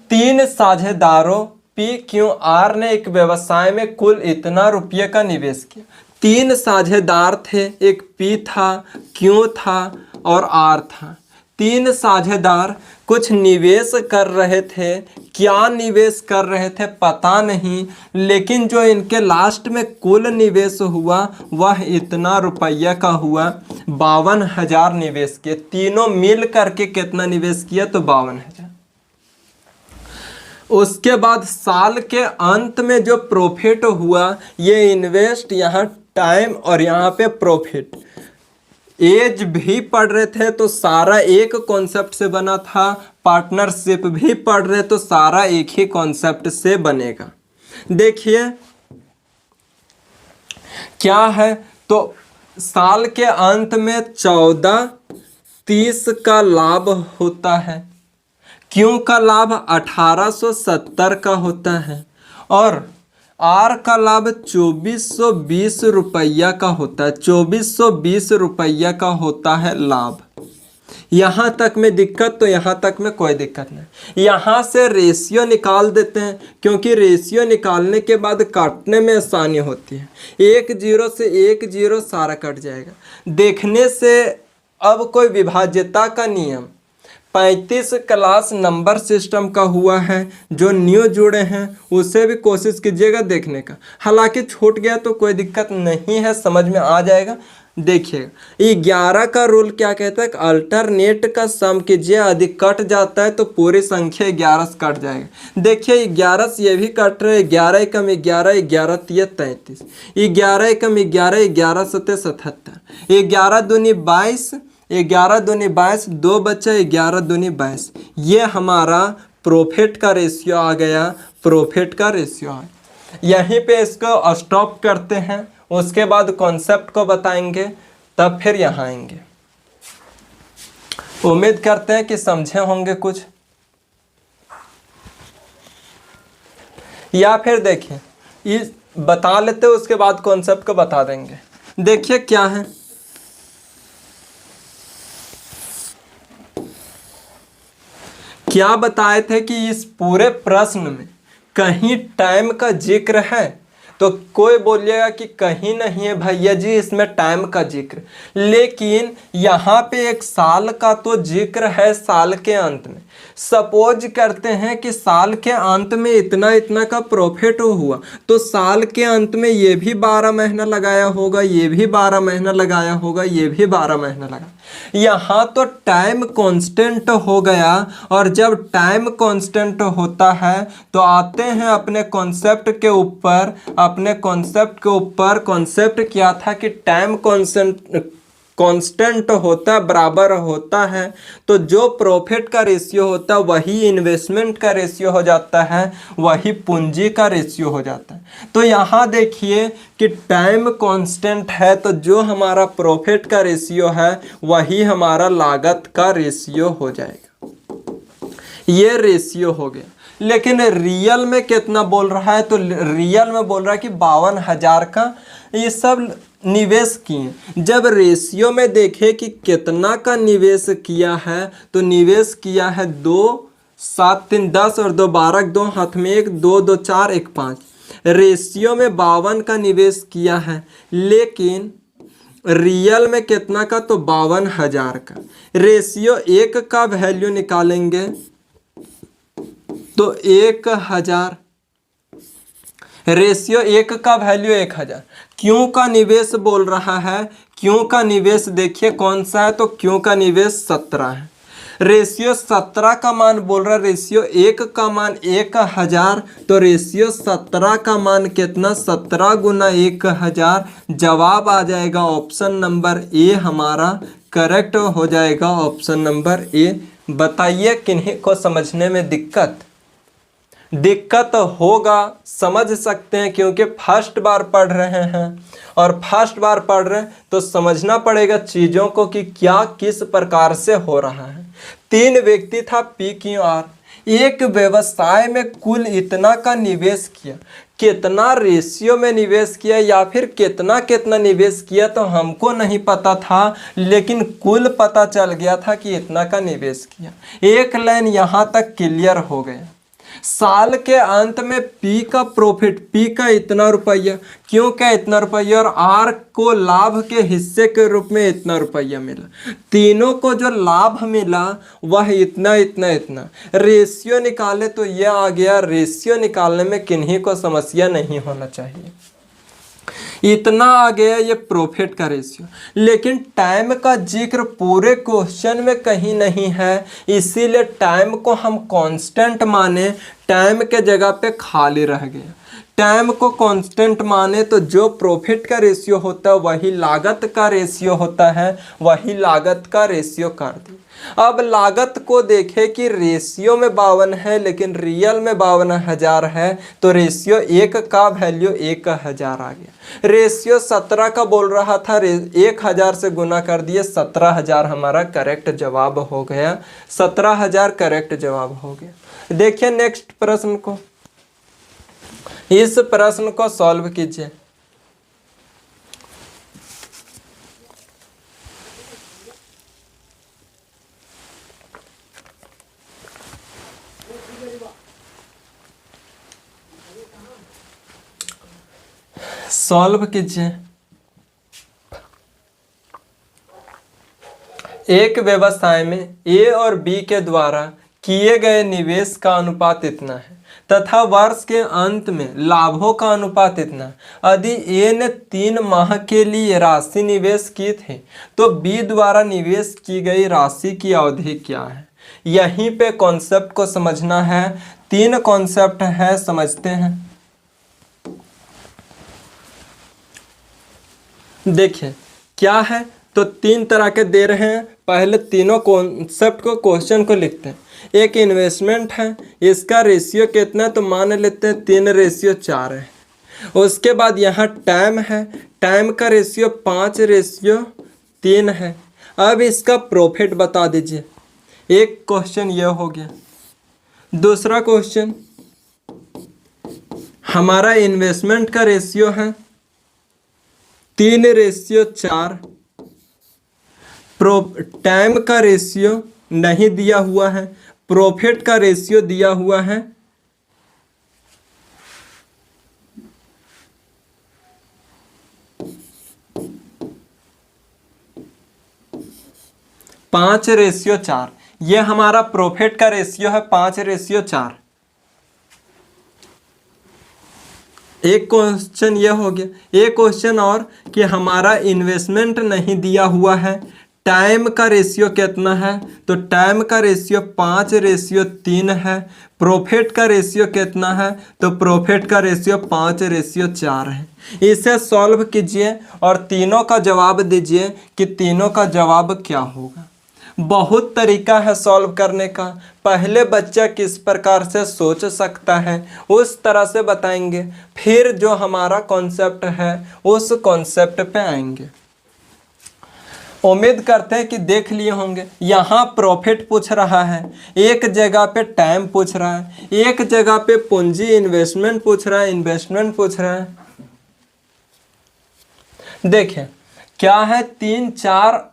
तीन साझेदारों पी, क्यू, आर ने एक व्यवसाय में कुल इतना रुपये का निवेश किया। तीन साझेदार थे, एक पी था, क्यू था और आर था। तीन साझेदार कुछ निवेश कर रहे थे, क्या निवेश कर रहे थे पता नहीं, लेकिन जो इनके लास्ट में कुल निवेश हुआ वह इतना रुपया का हुआ। 52,000 निवेश किए, तीनों मिल करके कितना निवेश किया, तो 52,000। उसके बाद साल के अंत में जो प्रॉफिट हुआ, ये इन्वेस्ट यहाँ टाइम और यहाँ पे प्रॉफिट, एज भी पढ़ रहे थे तो सारा एक कॉन्सेप्ट से बना था, पार्टनरशिप भी पढ़ रहे तो सारा एक ही कॉन्सेप्ट से बनेगा। देखिए क्या है, तो साल के अंत में 1430 का लाभ होता है, क्यों का लाभ 1870 का होता है और आर का लाभ 2420 रुपया का होता है। 2420 रुपया का होता है लाभ। यहाँ तक में दिक्कत तो यहाँ तक में कोई दिक्कत नहीं। यहाँ से रेशियो निकाल देते हैं क्योंकि रेशियो निकालने के बाद काटने में आसानी होती है। 1 0 से 1 0 सारा कट जाएगा। देखने से अब कोई विभाज्यता का नियम 35 क्लास नंबर सिस्टम का हुआ है, जो न्यू जुड़े हैं उसे भी कोशिश कीजिएगा देखने का। हालांकि छूट गया तो कोई दिक्कत नहीं है, समझ में आ जाएगा। देखिएगा 11 का रूल क्या कहता है, अल्टरनेट का सम कीजिए, यदि कट जाता है तो पूरी संख्या 11 से कट जाएगा। देखिए 11 से ये भी कट रहे, 11 एकम 11, 11 तिया 33, 11 एकम 11, 11 सत्ते 77, 11 दूनी 22, 11 दूनी 22, 2 बच्चा 11 दूनी 22। ये हमारा प्रॉफिट का रेशियो आ गया, प्रॉफिट का रेशियो आ गया। यहीं पे इसको स्टॉप करते हैं, उसके बाद कॉन्सेप्ट को बताएंगे, तब फिर यहाँ आएंगे। उम्मीद करते हैं कि समझे होंगे कुछ, या फिर देखिए ये बता लेते उसके बाद कॉन्सेप्ट को बता देंगे। देखिए क्या है, क्या बताए थे कि इस पूरे प्रश्न में कहीं टाइम का जिक्र है, तो कोई बोलिएगा कि कहीं नहीं है भैया जी इसमें टाइम का जिक्र, लेकिन यहाँ पे एक साल का तो जिक्र है साल के अंत में। सपोज करते हैं कि साल के अंत में इतना इतना का प्रॉफिट हुआ, तो साल के अंत में ये भी 12 महीना लगाया होगा, ये भी 12 महीना लगाया होगा, ये भी 12 महीना लगा। यहाँ तो टाइम कांस्टेंट हो गया, और जब टाइम कांस्टेंट होता है तो आते हैं अपने कॉन्सेप्ट के ऊपर। अपने कॉन्सेप्ट के ऊपर कॉन्सेप्ट क्या था कि टाइम कांस्टेंट होता बराबर होता है, तो जो प्रॉफिट का रेशियो होता है वही इन्वेस्टमेंट का रेशियो हो जाता है, वही पूंजी का रेशियो हो जाता है। तो यहाँ देखिए कि टाइम कांस्टेंट है, तो जो हमारा प्रॉफिट का रेशियो है वही हमारा लागत का रेशियो हो जाएगा। ये रेशियो हो गया। लेकिन रियल में कितना बोल रहा है, तो रियल में बोल रहा है कि 52,000 का ये सब निवेश किए। जब रेशियो में देखे कि कितना का निवेश किया है, तो निवेश किया है 2 7 3 10 और 2 12, 2 हाथ में 1, 2 2 4 1 5। रेशियो में 52 का निवेश किया है, लेकिन रियल में कितना का, तो 52,000 का। रेशियो 1 का वैल्यू निकालेंगे तो 1000, रेशियो 1 का वैल्यू 1000। क्यों का निवेश बोल रहा है, क्यों का निवेश देखिए कौन सा है, तो क्यों का निवेश 17 है। रेशियो 17 का मान बोल रहा है, रेशियो 1 का मान 1000, तो रेशियो 17 का मान कितना, 17 गुना 1000। जवाब आ जाएगा ऑप्शन नंबर ए, हमारा करेक्ट हो जाएगा ऑप्शन नंबर ए। बताइए किन्हीं को समझने में दिक्कत होगा, समझ सकते हैं, क्योंकि फर्स्ट बार पढ़ रहे हैं, और फर्स्ट बार पढ़ रहे हैं तो समझना पड़ेगा चीज़ों को कि क्या किस प्रकार से हो रहा है। 3 व्यक्ति था PQR, एक व्यवसाय में कुल इतना का निवेश किया। कितना रेशियो में निवेश किया या फिर कितना कितना निवेश किया तो हमको नहीं पता था, लेकिन कुल पता चल गया था कि इतना का निवेश किया। एक लाइन यहाँ तक क्लियर हो गया। साल के अंत में P का प्रॉफिट, P का इतना रुपया, क्यों का इतना रुपया, और R को लाभ के हिस्से के रूप में इतना रुपया मिला। तीनों को जो लाभ मिला वह इतना इतना इतना। रेशियो निकाले तो यह आ गया। रेशियो निकालने में किन्हीं को समस्या नहीं होना चाहिए। इतना आ गया ये प्रॉफिट का रेशियो, लेकिन टाइम का जिक्र पूरे क्वेश्चन में कहीं नहीं है, इसीलिए टाइम को हम कांस्टेंट माने, टाइम के जगह पे खाली रह गया। टाइम को कांस्टेंट माने तो जो प्रॉफिट का रेशियो होता है वही लागत का रेशियो होता है, वही लागत का रेशियो कर दिया। अब लागत को देखें कि रेशियो में 52 है, लेकिन रियल में 52,000 है, तो रेशियो 1 का वैल्यू 1000 आ गया। रेशियो 17 का बोल रहा था, 1000 से गुना कर दिए, 17,000 हमारा करेक्ट जवाब हो गया। 17,000 करेक्ट जवाब हो गया। देखिए नेक्स्ट प्रश्न को, इस प्रश्न को सॉल्व कीजिए। सॉल्व कीजिए। एक व्यवसाय में ए और बी के द्वारा किए गए निवेश का अनुपात इतना है तथा वर्ष के अंत में लाभों का अनुपात इतना। यदि ए ने 3 माह के लिए राशि निवेश की थी तो बी द्वारा निवेश की गई राशि की अवधि क्या है। यहीं पे कॉन्सेप्ट को समझना है। 3 कॉन्सेप्ट है, समझते हैं। देखिए क्या है, तो 3 तरह के दे रहे हैं। पहले तीनों कॉन्सेप्ट को, क्वेश्चन को लिखते हैं। एक इन्वेस्टमेंट है, इसका रेशियो कितना, तो मान लेते हैं 3:4 है। उसके बाद यहाँ टाइम है, टाइम का रेशियो 5:3 है। अब इसका प्रॉफिट बता दीजिए। एक क्वेश्चन यह हो गया। दूसरा क्वेश्चन, हमारा इन्वेस्टमेंट का रेशियो है 3:4, टाइम का रेशियो नहीं दिया हुआ है, प्रॉफिट का रेशियो दिया हुआ है 5:4। ये हमारा प्रॉफिट का रेशियो है 5:4। एक क्वेश्चन ये हो गया। एक क्वेश्चन और कि हमारा इन्वेस्टमेंट नहीं दिया हुआ है, टाइम का रेशियो कितना है, तो टाइम का रेशियो 5:3 है। प्रॉफिट का रेशियो कितना है, तो प्रॉफिट का रेशियो 5:4 है। इसे सॉल्व कीजिए और तीनों का जवाब दीजिए कि तीनों का जवाब क्या होगा। बहुत तरीका है सॉल्व करने का। पहले बच्चा किस प्रकार से सोच सकता है उस तरह से बताएंगे, फिर जो हमारा कॉन्सेप्ट है उस कॉन्सेप्ट पे आएंगे। उम्मीद करते हैं कि देख लिए होंगे। यहाँ प्रॉफिट पूछ रहा है, एक जगह पे टाइम पूछ रहा है, एक जगह पे पूंजी इन्वेस्टमेंट पूछ रहा है, इन्वेस्टमेंट पूछ रहा है। देखिए क्या है, 3-4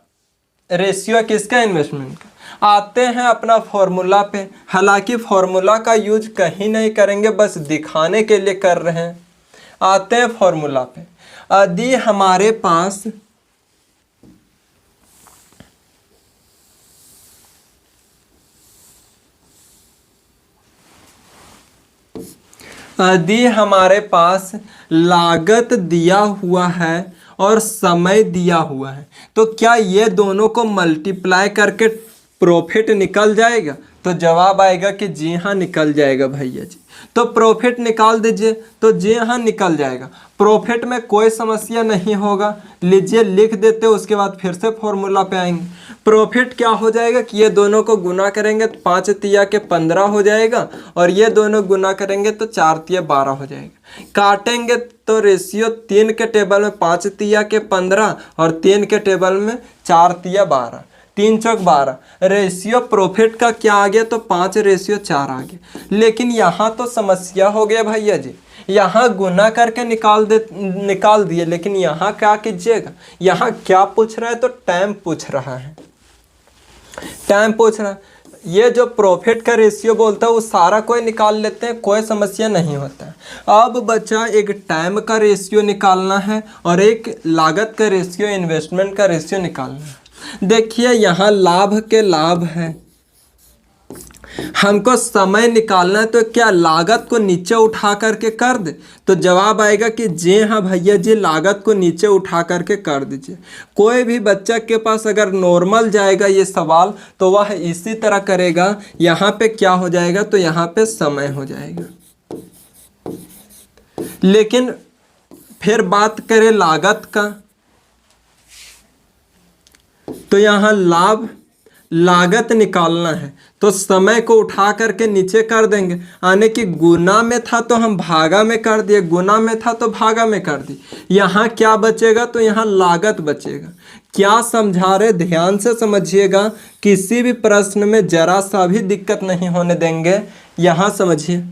रेशियो किसका, इन्वेस्टमेंट का। आते हैं अपना फॉर्मूला पे। हालांकि फॉर्मूला का यूज कहीं नहीं करेंगे, बस दिखाने के लिए कर रहे हैं। आते हैं फॉर्मूला पे। यदि हमारे पास लागत दिया हुआ है और समय दिया हुआ है, तो क्या ये दोनों को मल्टीप्लाई करके प्रॉफिट निकल जाएगा, तो जवाब आएगा कि जी हाँ निकल जाएगा भैया जी। तो प्रॉफिट निकाल दीजिए, तो जी हाँ निकल जाएगा। प्रॉफिट में कोई समस्या नहीं होगा। लीजिए लिख देते, उसके बाद फिर से फॉर्मूला पे आएंगे। प्रॉफिट क्या हो जाएगा कि ये दोनों को गुना करेंगे तो 5 तिया के 15 हो जाएगा, और ये दोनों गुना करेंगे तो 4 तिया 12 हो जाएगा। काटेंगे तो रेशियो 3 के टेबल में 5 तिया के 15 और 3 के टेबल में 4 तिया 12, 3 चौक 12। रेशियो प्रॉफिट का क्या आ गया, तो 5:4 आ गया। लेकिन यहाँ तो समस्या हो गया भैया जी, यहाँ गुना करके निकाल दिए, लेकिन यहाँ क्या कीजिएगा, यहाँ क्या पूछ रहा है, तो टाइम पूछ रहा है। टाइम पूछ रहा है। ये जो प्रॉफिट का रेशियो बोलता है वो सारा कोई निकाल लेते हैं, कोई समस्या नहीं होता है। अब बचा एक टाइम का रेशियो निकालना है और एक लागत का रेशियो, इन्वेस्टमेंट का रेशियो निकालना है। देखिए यहाँ लाभ के लाभ है, हमको समय निकालना है, तो क्या लागत को नीचे उठा करके कर दे, तो जवाब आएगा कि जी हाँ भैया जी लागत को नीचे उठा करके कर दीजिए। कोई भी बच्चा के पास अगर नॉर्मल जाएगा ये सवाल तो वह इसी तरह करेगा। यहाँ पे क्या हो जाएगा, तो यहाँ पे समय हो जाएगा। लेकिन फिर बात करें लागत का, तो यहाँ लागत निकालना है तो समय को उठा करके नीचे कर देंगे। यानी कि गुना में था तो हम भागा में कर दिए, गुना में था तो भागा में कर दी। यहाँ क्या बचेगा, तो यहाँ लागत बचेगा। क्या समझा रहे, ध्यान से समझिएगा, किसी भी प्रश्न में जरा सा भी दिक्कत नहीं होने देंगे। यहाँ समझिए,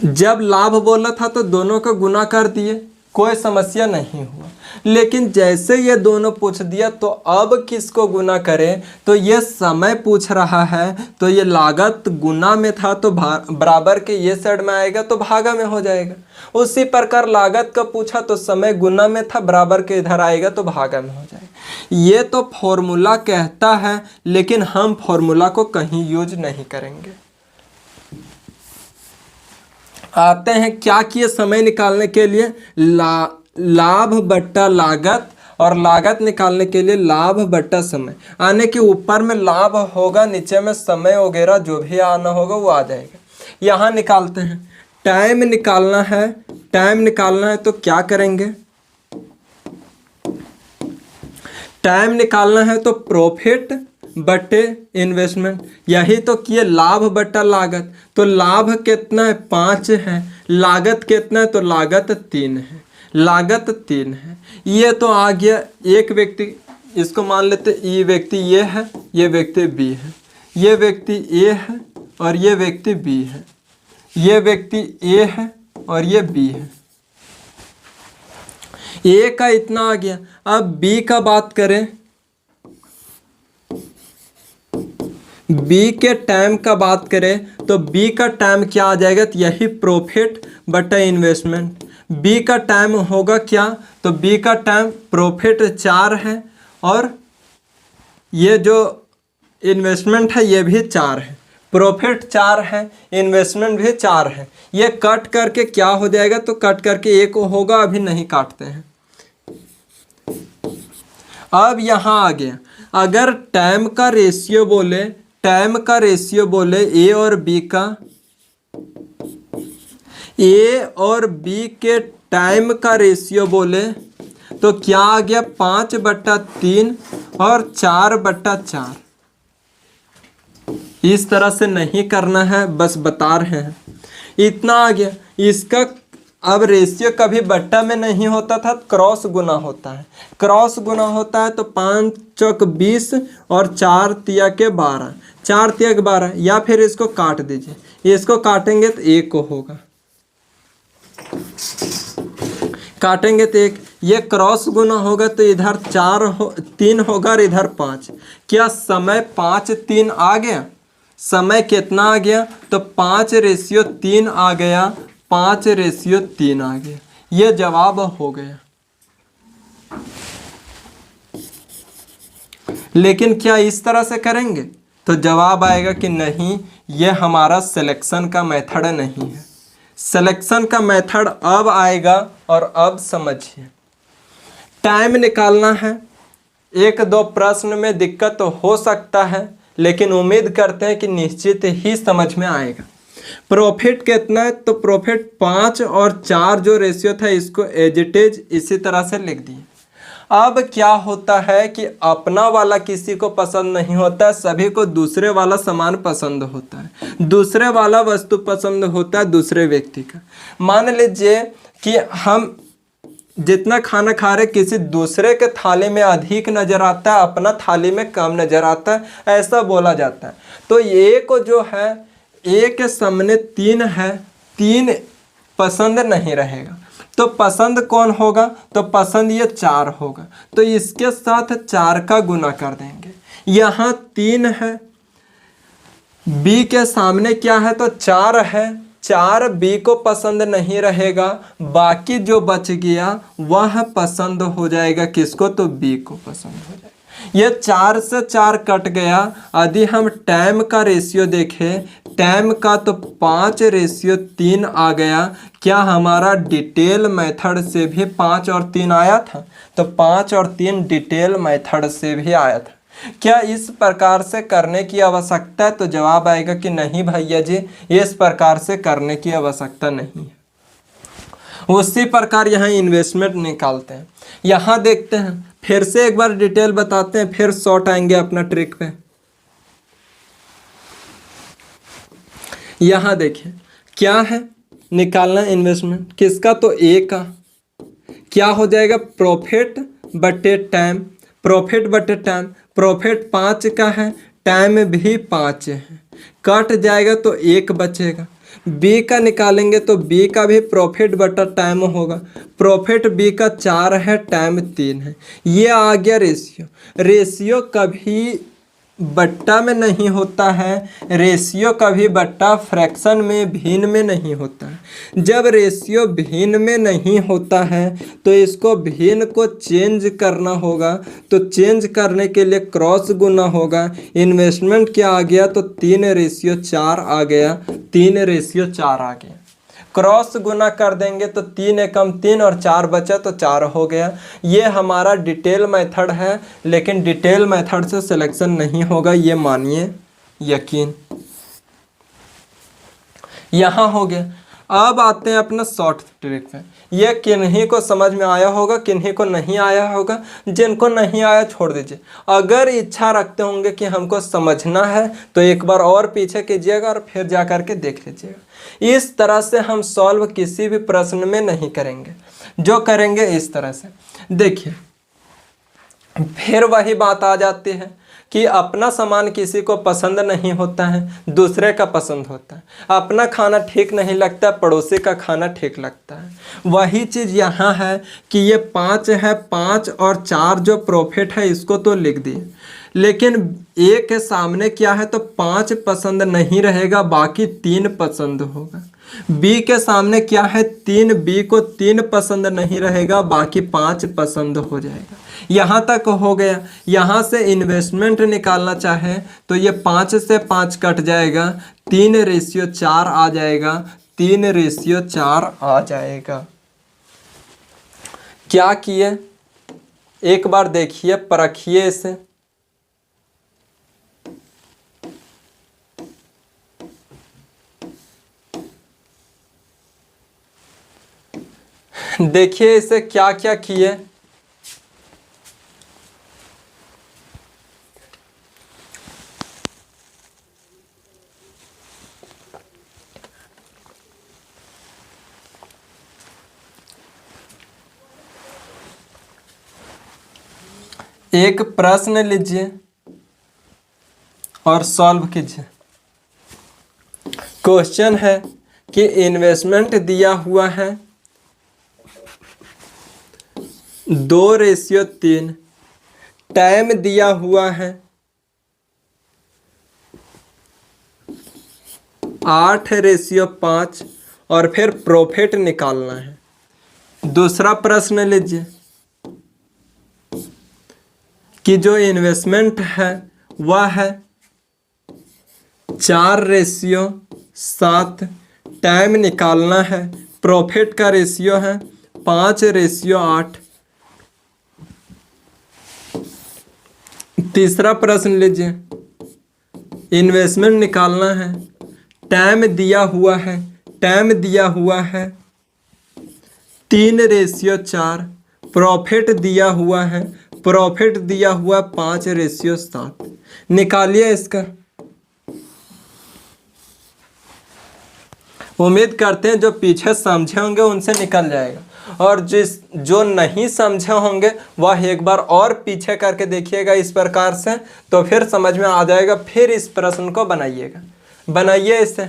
जब लाभ बोला था तो दोनों को गुना कर दिए, कोई समस्या नहीं हुआ। लेकिन जैसे ये दोनों पूछ दिया तो अब किसको गुना करें, तो ये समय पूछ रहा है, तो ये लागत गुना में था तो बराबर के ये साइड में आएगा तो भागा में हो जाएगा। उसी प्रकार लागत का पूछा तो समय गुना में था, बराबर के इधर आएगा तो भागा में हो जाएगा। ये तो फॉर्मूला कहता है, लेकिन हम फॉर्मूला को कहीं यूज नहीं करेंगे। आते हैं क्या किए समय निकालने के लिए, लाभ बट्टा लागत, और लागत निकालने के लिए लाभ बट्टा समय। आने के ऊपर में लाभ होगा, नीचे में समय वगैरह जो भी आना होगा वो आ जाएगा। यहाँ निकालते हैं, टाइम निकालना है, टाइम निकालना है तो क्या करेंगे, टाइम निकालना है तो प्रॉफिट बटे इन्वेस्टमेंट। यही तो किए, लाभ बटा लागत। तो लाभ कितना है, 5 है, लागत कितना है, तो लागत 3 है, लागत 3 है। ये तो आ गया एक व्यक्ति, इसको मान लेते ये व्यक्ति ये है, ये व्यक्ति बी है, ये व्यक्ति ए है और ये व्यक्ति बी है, ये व्यक्ति ए है और ये बी है। ए का इतना आ गया। अब बी का बात करें, बी के टाइम का बात करें तो बी का टाइम क्या आ जाएगा, तो यही प्रॉफिट बटा इन्वेस्टमेंट। बी का टाइम होगा क्या, तो बी का टाइम प्रॉफिट 4 है और ये जो इन्वेस्टमेंट है ये भी 4 है, प्रॉफिट 4 है, इन्वेस्टमेंट भी 4 है। ये कट करके क्या हो जाएगा, तो कट करके एक होगा, अभी नहीं काटते हैं। अब यहाँ आ गया, अगर टाइम का रेशियो बोले, टाइम का रेशियो बोले ए और बी का, ए और बी के टाइम का रेशियो बोले तो क्या आ गया, 5/3 और 4/4। इस तरह से नहीं करना है, बस बता रहे हैं, इतना आ गया। इसका अब रेशियो कभी बट्टा में नहीं होता था, क्रॉस गुना होता है, क्रॉस गुना होता है तो 5 चौक 20 और 4 तिया के 12, 4 तिया के 12, या फिर इसको काट दीजिए, इसको काटेंगे तो 1 होगा, काटेंगे तो 1, ये क्रॉस गुना होगा तो इधर 3 होगा और इधर 5। क्या समय 5/3 आ गया, समय कितना आ गया, तो 5/3 आ गया, 5/3 आ गया। ये जवाब हो गया। लेकिन क्या इस तरह से करेंगे, तो जवाब आएगा कि नहीं, ये हमारा सिलेक्शन का मेथड नहीं है। सिलेक्शन का मेथड अब आएगा, और अब समझिए, टाइम निकालना है। 1-2 प्रश्न में दिक्कत तो हो सकता है, लेकिन उम्मीद करते हैं कि निश्चित ही समझ में आएगा। प्रॉफिट कितना है, तो प्रॉफिट 5 और 4 जो रेशियो था इसको एज इट इज इसी तरह से लिख दिए। अब क्या होता है कि अपना वाला किसी को पसंद नहीं होता है, सभी को दूसरे वाला सामान पसंद होता है, दूसरे वाला वस्तु पसंद होता है दूसरे व्यक्ति का। मान लीजिए कि हम जितना खाना खा रहे किसी दूसरे के थाली में अधिक नज़र आता है, अपना थाली में कम नज़र आता है, ऐसा बोला जाता है। तो ये को जो है, ए के सामने 3 है, 3 पसंद नहीं रहेगा, तो पसंद कौन होगा, तो पसंद ये 4 होगा, तो इसके साथ 4 का गुना कर देंगे। यहाँ 3 है, बी के सामने क्या है, तो 4 है, 4 बी को पसंद नहीं रहेगा, बाकी जो बच गया वह पसंद हो जाएगा किसको, तो बी को पसंद हो जाएगा। ये 4 से 4 कट गया। यदि हम टाइम का रेशियो देखें, टाइम का तो 5/3 आ गया। क्या हमारा डिटेल मेथड से भी 5 और 3 आया था, तो 5 और 3 डिटेल मेथड से भी आया था। क्या इस प्रकार से करने की आवश्यकता है, तो जवाब आएगा कि नहीं भैया जी, इस प्रकार से करने की आवश्यकता नहीं है। उसी प्रकार यहाँ इन्वेस्टमेंट निकालते हैं। यहाँ देखते हैं, फिर से एक बार डिटेल बताते हैं, फिर शॉर्ट आएंगे अपना ट्रिक पे। यहाँ देखिए क्या है, निकालना इन्वेस्टमेंट किसका, तो ए का। क्या हो जाएगा, प्रॉफिट बटे टाइम, प्रॉफिट बटे टाइम, प्रॉफिट 5 का है, टाइम भी 5 है, कट जाएगा तो 1 बचेगा। बी का निकालेंगे तो बी का भी प्रॉफिट बटा टाइम होगा। प्रॉफिट बी का 4 है, टाइम 3 है। ये आ गया रेशियो। रेशियो कभी बट्टा में नहीं होता है, रेशियो कभी बट्टा फ्रैक्शन में भिन्न में नहीं होता है। जब रेशियो भिन्न में नहीं होता है तो इसको भिन्न को चेंज करना होगा, तो चेंज करने के लिए क्रॉस गुना होगा। इन्वेस्टमेंट क्या आ गया, तो 3:4 आ गया, 3:4 आ गया। क्रॉस गुना कर देंगे तो 3 एकम 3 और 4 बचा तो 4 हो गया। ये हमारा डिटेल मेथड है, लेकिन डिटेल मेथड से सिलेक्शन नहीं होगा, ये मानिए यकीन। यहाँ हो गया। अब आते हैं अपना शॉर्ट ट्रिक पे। ये किन्हीं को समझ में आया होगा, किन्हीं को नहीं आया होगा। जिनको नहीं आया छोड़ दीजिए। अगर इच्छा रखते होंगे कि हमको समझना है तो एक बार और पीछे कीजिएगा और फिर जा कर के देख लीजिएगा। इस तरह से हम सॉल्व किसी भी प्रश्न में नहीं करेंगे, जो करेंगे इस तरह से। देखिए, फिर वही बात आ जाती है कि अपना सामान किसी को पसंद नहीं होता है, दूसरे का पसंद होता है। अपना खाना ठीक नहीं लगता, पड़ोसी का खाना ठीक लगता है। वही चीज़ यहाँ है कि ये 5 है, 5 और 4 जो प्रॉफिट है इसको तो लिख दिए, लेकिन ए के सामने क्या है, तो 5 पसंद नहीं रहेगा, बाकी 3 पसंद होगा। बी के सामने क्या है, 3, बी को 3 पसंद नहीं रहेगा, बाकी 5 पसंद हो जाएगा। यहाँ तक हो गया। यहाँ से इन्वेस्टमेंट निकालना चाहे तो ये 5 से 5 कट जाएगा, 3:4 आ जाएगा, 3:4 आ जाएगा। क्या किए, एक बार देखिए, परखिए इसे। देखिए इसे क्या क्या किए। एक प्रश्न लीजिए और सॉल्व कीजिए। क्वेश्चन है कि इन्वेस्टमेंट दिया हुआ है 2:3, टाइम दिया हुआ है 8:5 और फिर प्रॉफिट निकालना है। दूसरा प्रश्न लीजिए कि जो इन्वेस्टमेंट है वह है 4:7, टाइम निकालना है, प्रॉफिट का रेशियो है 5:8। तीसरा प्रश्न लीजिए, इन्वेस्टमेंट निकालना है, टाइम दिया हुआ है, टाइम दिया हुआ है 3:4, प्रॉफिट दिया हुआ है, प्रॉफिट दिया हुआ 5:7। निकालिए इसका। उम्मीद करते हैं जो पीछे समझे होंगे उनसे निकल जाएगा, और जो नहीं समझे होंगे वह एक बार और पीछे करके देखिएगा इस प्रकार से, तो फिर समझ में आ जाएगा। फिर इस प्रश्न को बनाइएगा, बनाइए इसे।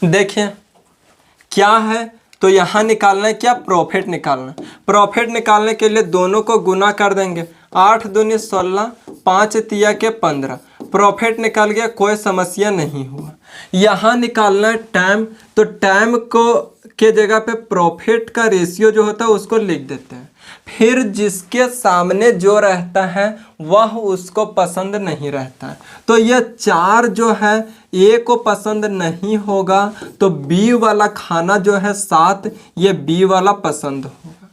देखिए क्या है, तो यहाँ निकालना है क्या, प्रॉफिट निकालना। प्रॉफिट निकालने के लिए दोनों को गुना कर देंगे, 8 दूनी 16, 5 तिया के 15, प्रॉफिट निकल गया, कोई समस्या नहीं हुआ। यहाँ निकालना है टाइम, तो टाइम को के जगह पे प्रॉफिट का रेशियो जो होता है उसको लिख देते हैं। फिर जिसके सामने जो रहता है वह उसको पसंद नहीं रहता है, तो यह 4 जो है ए को पसंद नहीं होगा, तो बी वाला खाना जो है 7, ये बी वाला पसंद होगा,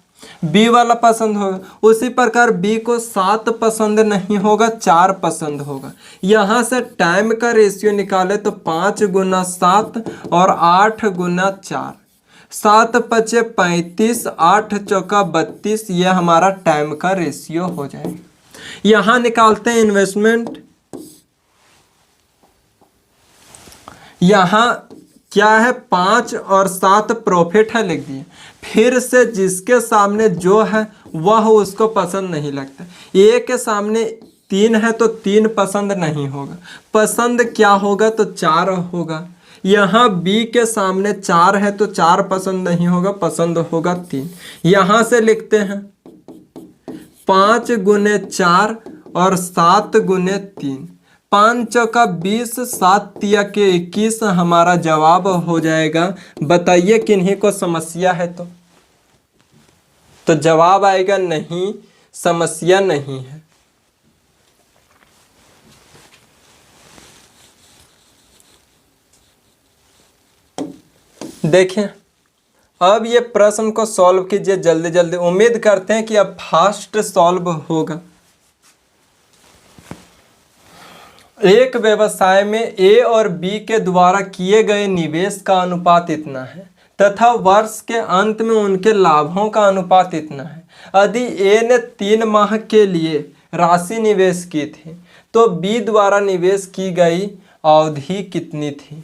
बी वाला पसंद होगा। उसी प्रकार बी को 7 पसंद नहीं होगा, 4 पसंद होगा। यहाँ से टाइम का रेशियो निकाले तो 5 × 7 और 8 × 4, 7 × 5 = 35, 8 × 4 = 32, ये हमारा टाइम का रेशियो हो जाएगा। यहाँ निकालते हैं इन्वेस्टमेंट। यहाँ क्या है, 5 और 7 प्रॉफिट है, लिख दिए। फिर से जिसके सामने जो है वह उसको पसंद नहीं लगता। ए के सामने 3 है तो 3 पसंद नहीं होगा, पसंद क्या होगा तो 4 होगा। यहाँ बी के सामने 4 है तो 4 पसंद नहीं होगा, पसंद होगा 3। यहाँ से लिखते हैं 5 गुने 4 और 7 गुने 3, 5 चौका 20, 7 तिया के 21 हमारा जवाब हो जाएगा। बताइए किन्हीं को समस्या है तो जवाब आएगा नहीं, समस्या नहीं है। देखें अब ये प्रश्न को सॉल्व कीजिए जल्दी जल्दी। उम्मीद करते हैं कि अब फास्ट सॉल्व होगा। एक व्यवसाय में ए और बी के द्वारा किए गए निवेश का अनुपात इतना है तथा वर्ष के अंत में उनके लाभों का अनुपात इतना है। यदि ए ने 3 माह के लिए राशि निवेश की थी तो बी द्वारा निवेश की गई अवधि कितनी थी।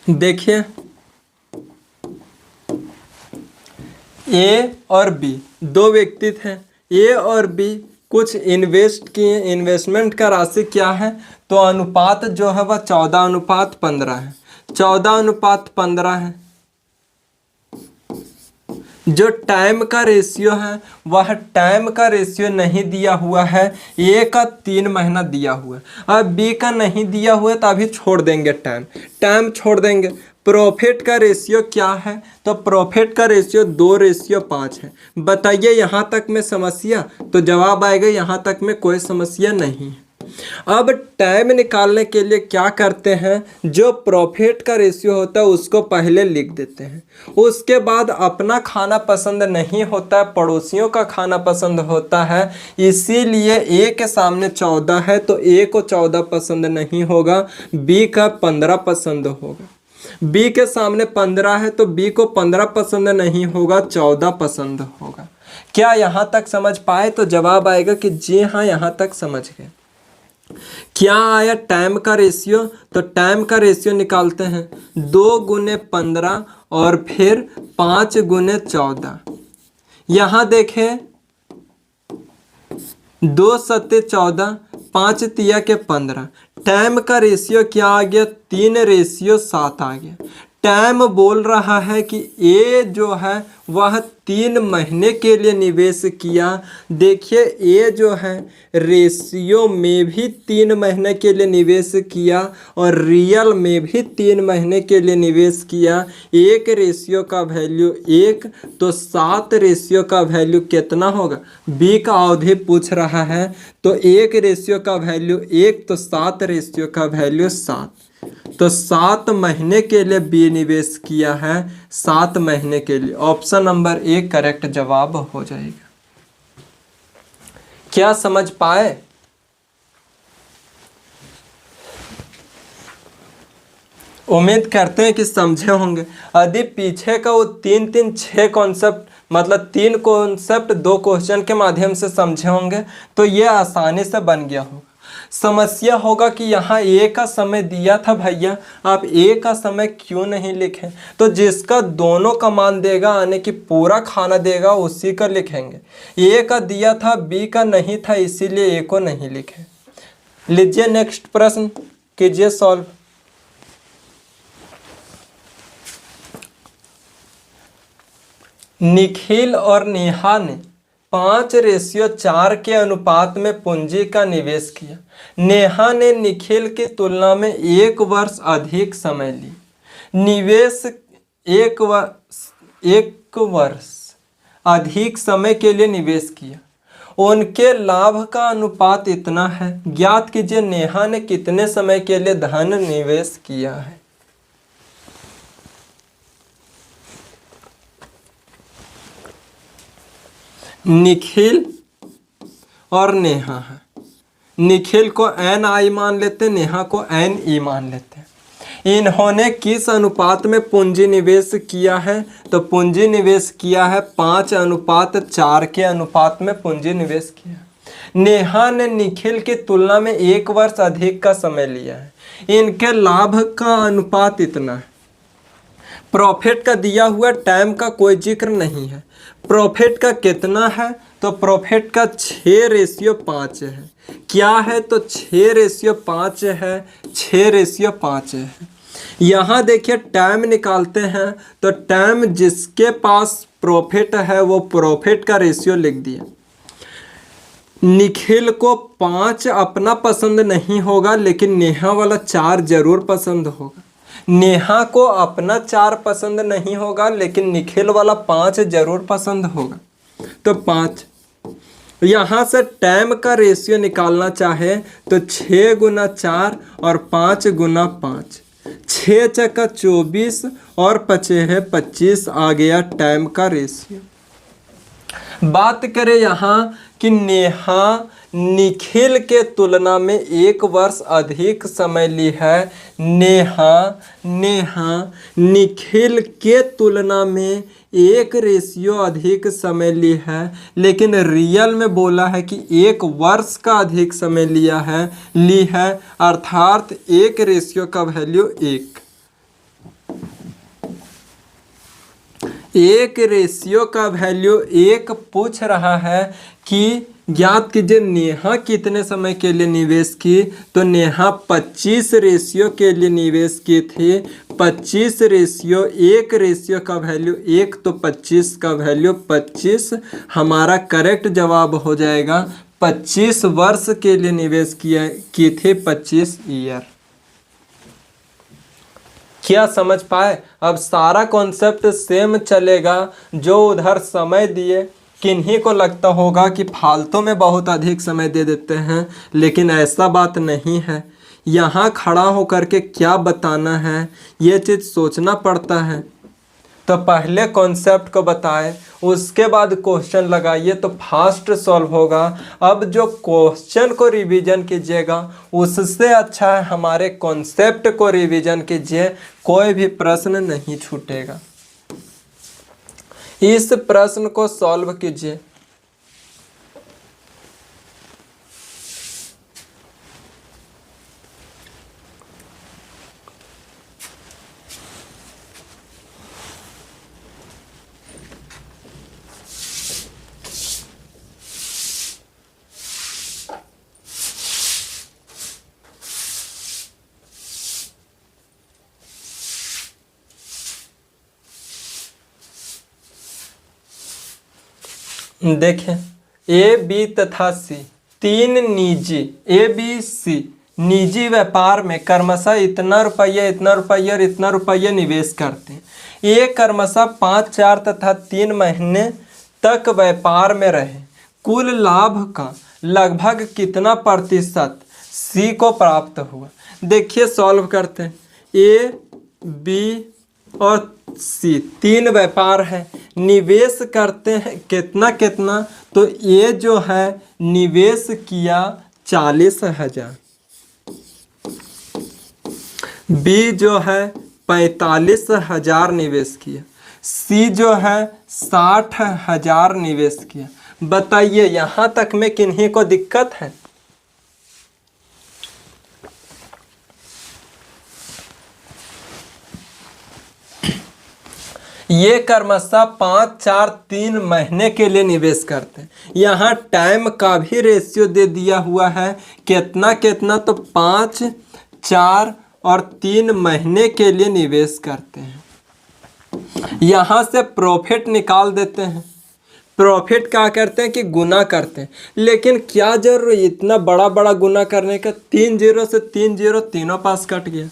देखिए ए और बी 2 व्यक्ति थे। ए और बी कुछ इन्वेस्ट किए, इन्वेस्टमेंट का राशि क्या है तो अनुपात जो है वह 14:15 है। 14:15 है। जो टाइम का रेशियो है वह टाइम का रेशियो नहीं दिया हुआ है। ए का 3 महीना दिया हुआ है। अब बी का नहीं दिया हुआ है तो अभी छोड़ देंगे, टाइम छोड़ देंगे। प्रॉफिट का रेशियो क्या है तो प्रॉफिट का रेशियो 2:5 है। बताइए यहाँ तक में समस्या तो जवाब आएगा यहाँ तक में कोई समस्या नहीं है। अब टाइम निकालने के लिए क्या करते हैं, जो प्रॉफिट का रेशियो होता है उसको पहले लिख देते हैं। उसके बाद अपना खाना पसंद नहीं होता है, पड़ोसियों का खाना पसंद होता है। इसीलिए ए के सामने 14 है तो ए को 14 पसंद नहीं होगा, बी का 15 पसंद होगा। बी के सामने 15 है तो बी को 15 पसंद नहीं होगा, 14 पसंद होगा। क्या यहाँ तक समझ पाए तो जवाब आएगा कि जी हाँ, यहाँ तक समझ गए। क्या आया टाइम का रेशियो तो टाइम का रेशियो निकालते हैं 2 गुने 15 और फिर 5 गुने 14। यहाँ देखें 2 सत्ते 14, 5 तिया के 15। टाइम का रेशियो क्या आ गया 3:7 आ गया। टाइम बोल रहा है कि ए जो है वह 3 महीने के लिए निवेश किया। देखिए ए जो है रेशियो में भी 3 महीने के लिए निवेश किया और रियल में भी 3 महीने के लिए निवेश किया। एक रेशियो का वैल्यू 1 तो 7 रेशियो का वैल्यू कितना होगा। बी का अवधि पूछ रहा है तो 1 रेशियो का वैल्यू 1 तो 7 रेशियो का वैल्यू 7 तो 7 महीने के लिए बी निवेश किया है, 7 महीने के लिए। ऑप्शन नंबर 1 करेक्ट जवाब हो जाएगा। क्या समझ पाए? उम्मीद करते हैं कि समझे होंगे। यदि पीछे का वो 6 कॉन्सेप्ट मतलब 3 कॉन्सेप्ट 2 क्वेश्चन के माध्यम से समझे होंगे तो ये आसानी से बन गया होगा। समस्या होगा कि यहाँ ए का समय दिया था भैया, आप ए का समय क्यों नहीं लिखें, तो जिसका दोनों का मान देगा यानी कि पूरा खाना देगा उसी का लिखेंगे। ए का दिया था, बी का नहीं था, इसीलिए ए को नहीं लिखे। लीजिए नेक्स्ट प्रश्न कीजिए सॉल्व। निखिल और नेहा ने 5:4 के अनुपात में पूंजी का निवेश किया। नेहा ने निखिल की तुलना में 1 वर्ष अधिक समय ली। निवेश 1 वर्ष अधिक समय के लिए निवेश किया। उनके लाभ का अनुपात इतना है। ज्ञात कीजिए नेहा ने कितने समय के लिए धन निवेश किया है। निखिल और नेहा है। निखिल को NI मान लेते, नेहा को NE मान लेते हैं। इन्होंने किस अनुपात में पूंजी निवेश किया है? तो पूंजी निवेश किया है 5:4 के अनुपात में पूंजी निवेश किया। नेहा ने निखिल की तुलना में 1 वर्ष अधिक का समय लिया है। इनके लाभ का अनुपात इतना है। प्रॉफिट का दिया हुआ टाइम का कोई जिक्र नहीं है। प्रॉफिट का कितना है? तो प्रॉफिट का 6:5 है। क्या है? तो 6:5 है। 6:5 है। यहाँ देखिए टाइम निकालते हैं तो टाइम जिसके पास प्रॉफिट है वो प्रॉफिट का रेशियो लिख दिया। निखिल को 5 अपना पसंद नहीं होगा, लेकिन नेहा वाला 4 जरूर पसंद होगा। नेहा को अपना 4 पसंद नहीं होगा, लेकिन निखिल वाला 5 जरूर पसंद होगा। तो 5 यहाँ से टाइम का रेशियो निकालना चाहे तो 6 × 4 और 5 × 5, 6 × 24 और 5 है 25 आ गया टाइम का रेशियो। बात करें यहाँ कि नेहा निखिल के तुलना में 1 वर्ष अधिक समय ली है। नेहा निखिल के तुलना में 1 अधिक समय ली है, लेकिन रियल में बोला है कि 1 वर्ष का अधिक समय ली है, अर्थात 1 का वैल्यू 1। 1 का वैल्यू 1 पूछ रहा है कि ज्ञात कीजिए नेहा कितने समय के लिए निवेश की। तो नेहा 25 के लिए निवेश की थी। 25 1 का वैल्यू 1, तो 25 का वैल्यू 25 हमारा करेक्ट जवाब हो जाएगा। 25 वर्ष के लिए निवेश की थी, 25 ईयर। क्या समझ पाए? अब सारा कॉन्सेप्ट सेम चलेगा। जो उधर समय दिए, किन्हीं को लगता होगा कि फालतू में बहुत अधिक समय दे देते हैं, लेकिन ऐसा बात नहीं है। यहाँ खड़ा होकर के क्या बताना है, ये चीज़ सोचना पड़ता है। तो पहले कॉन्सेप्ट को बताए, उसके बाद क्वेश्चन लगाइए तो फास्ट सॉल्व होगा। अब जो क्वेश्चन को रिवीजन कीजिएगा उससे अच्छा है हमारे कॉन्सेप्ट को रिवीजन कीजिए, कोई भी प्रश्न नहीं छूटेगा। इस प्रश्न को सॉल्व कीजिए। देखें, ए बी तथा सी 3 निजी ABC निजी व्यापार में क्रमशः इतना रुपया और इतना रुपया निवेश करते हैं। ये क्रमशः 5, 4 तथा 3 महीने तक व्यापार में रहे। कुल लाभ का लगभग कितना प्रतिशत सी को प्राप्त हुआ? देखिए सॉल्व करते हैं। ए बी और सी 3 व्यापार है, निवेश करते हैं कितना, तो ये जो है निवेश किया 40,000, बी जो है 45,000 निवेश किया, सी जो है 60,000 निवेश किया। बताइए यहाँ तक में किन्हीं को दिक्कत है? ये क्रमशः 5, 4, 3 महीने के लिए निवेश करते हैं। यहाँ टाइम का भी रेशियो दे दिया हुआ है, कितना, तो 5, 4 और 3 महीने के लिए निवेश करते हैं। यहाँ से प्रॉफिट निकाल देते हैं। प्रॉफिट क्या करते हैं कि गुना करते हैं, लेकिन क्या जरूर इतना बड़ा गुना करने का? 3 0 से 3 0 तीनों पास कट गया।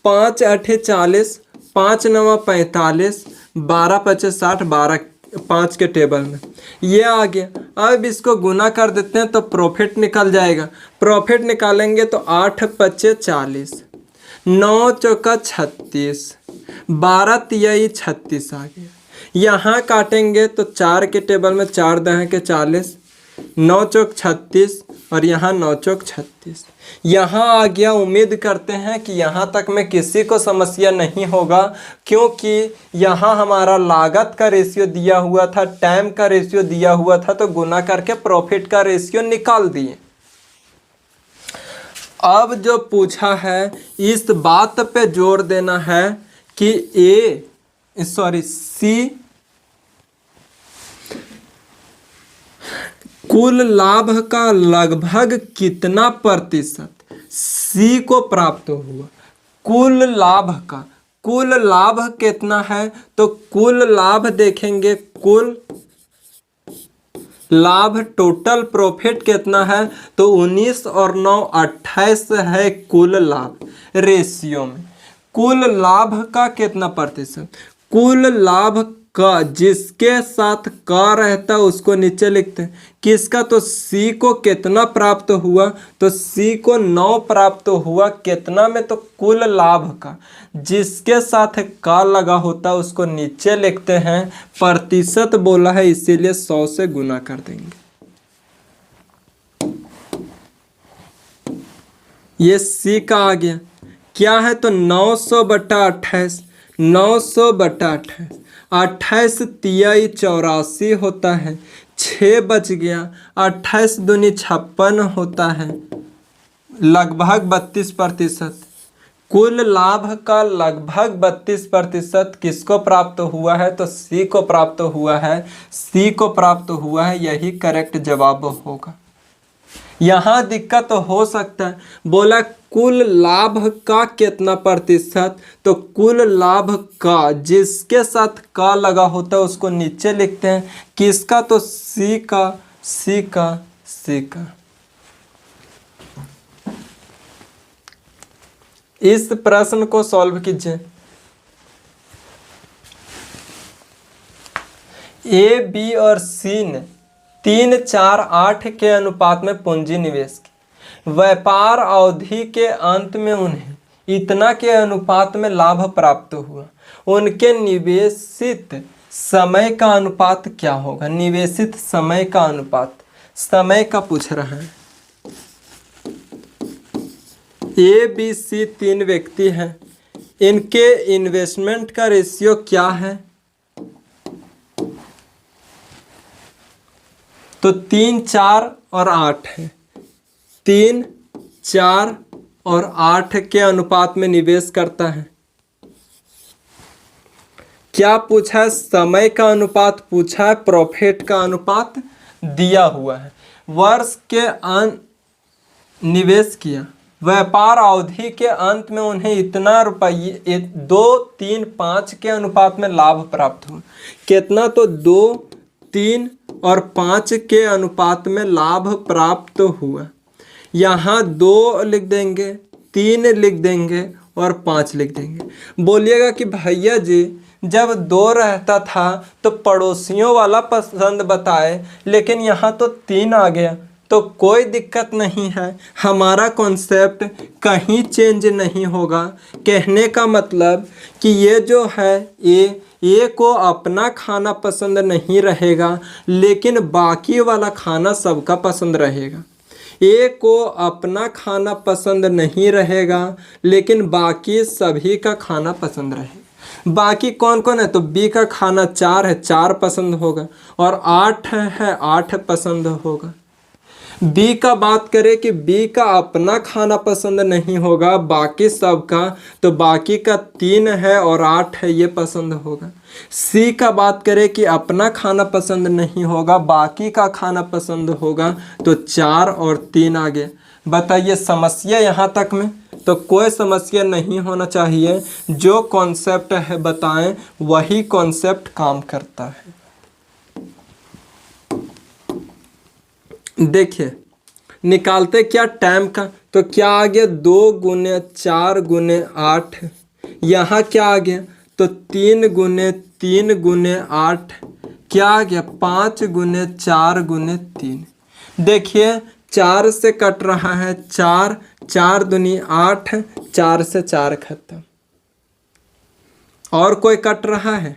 5 8 40, 5 9 45, 12 5 60, 12 5 के टेबल में ये आ गया। अब इसको गुना कर देते हैं तो प्रॉफिट निकल जाएगा। प्रॉफिट निकालेंगे तो 8 5 40, 9 चौका 36, 12 तिहाई 36 आ गया। यहाँ काटेंगे तो 4 के टेबल में 4 10 के 40, 9 चौक 36 और यहाँ 9 चौक 36। यहाँ आ गया। उम्मीद करते हैं कि यहाँ तक में किसी को समस्या नहीं होगा, क्योंकि यहाँ हमारा लागत का रेशियो दिया हुआ था, टाइम का रेशियो दिया हुआ था, तो गुना करके प्रॉफिट का रेशियो निकाल दिए। अब जो पूछा है इस बात पे जोर देना है कि सी कुल लाभ का लगभग कितना प्रतिशत सी को प्राप्त हुआ। कुल लाभ कितना है, तो कुल लाभ देखेंगे, कुल लाभ टोटल प्रॉफिट कितना है, तो 19 और 9 28 है कुल लाभ। रेशियो में कुल लाभ का कितना प्रतिशत, कुल लाभ का जिसके साथ का रहता है उसको नीचे लिखते हैं, किसका, तो सी को कितना प्राप्त हुआ, तो सी को 9 प्राप्त हुआ कितना में, तो कुल लाभ का जिसके साथ का लगा होता है उसको नीचे लिखते हैं। प्रतिशत बोला है इसीलिए 100 से गुना कर देंगे। ये सी का आ गया, क्या है, तो 900 बटा 28, 900 बटा 28, 28 तियाई 84 होता है, 6 बच गया, 28 दूनी 56 होता है, लगभग 32%। कुल लाभ का लगभग 32% किसको प्राप्त हुआ है, तो सी को प्राप्त हुआ है, सी को प्राप्त हुआ है, यही करेक्ट जवाब होगा। यहाँ दिक्कत हो सकता है, बोला कुल लाभ का कितना प्रतिशत, तो कुल लाभ का जिसके साथ का लगा होता है उसको नीचे लिखते हैं, किसका, तो सी का, सी का, सी का। इस प्रश्न को सॉल्व कीजिए। ए, बी और सी ने 3, 4, 8 के अनुपात में पूंजी निवेश की। व्यापार अवधि के अंत में उन्हें इतना के अनुपात में लाभ प्राप्त हुआ। उनके निवेशित समय का अनुपात क्या होगा। निवेशित समय का अनुपात, समय का पूछ रहा है। ए, बी, सी 3 व्यक्ति हैं, इनके इन्वेस्टमेंट का रेशियो क्या है, तो 3, 4 और 8 है। 3, 4 और 8 के अनुपात में निवेश करता है। क्या पूछा है, समय का अनुपात पूछा है, प्रॉफिट का अनुपात दिया हुआ है। वर्ष के अंत निवेश किया, व्यापार अवधि के अंत में उन्हें इतना रुपये 2, 3, 5 के अनुपात में लाभ प्राप्त हुआ। कितना, तो 2, 3 और 5 के अनुपात में लाभ प्राप्त हुआ। यहाँ 2 लिख देंगे, 3 लिख देंगे और 5 लिख देंगे। बोलिएगा कि भैया जी जब 2 रहता था तो पड़ोसियों वाला पसंद बताए, लेकिन यहाँ तो 3 आ गया, तो कोई दिक्कत नहीं है, हमारा कॉन्सेप्ट कहीं चेंज नहीं होगा। कहने का मतलब कि ये जो है ए को अपना खाना पसंद नहीं रहेगा, लेकिन बाकी वाला खाना सबका पसंद रहेगा। ए को अपना खाना पसंद नहीं रहेगा, लेकिन बाकी सभी का खाना पसंद रहेगा। बाकी कौन कौन है, तो बी का खाना 4 है, 4 पसंद होगा, और 8 है, 8 पसंद होगा। बी का बात करें कि बी का अपना खाना पसंद नहीं होगा, बाकी सबका, तो बाकी का 3 है और 8 है, ये पसंद होगा। सी का बात करें कि अपना खाना पसंद नहीं होगा, बाकी का खाना पसंद होगा, तो 4 और 3 आ गए। बताइए समस्या यहाँ तक में, तो कोई समस्या नहीं होना चाहिए। जो कॉन्सेप्ट है बताएं, वही कॉन्सेप्ट काम करता है। देखिए निकालते क्या टाइम का, तो क्या आ गया 2 गुने 4 गुने 8। यहाँ क्या आ गया, तो 3 गुने 3 गुने 8। क्या आ गया 5 गुने 4 गुने 3। देखिए 4 से कट रहा है 4, 4 दूनी 8, 4 से 4 खत्म। और कोई कट रहा है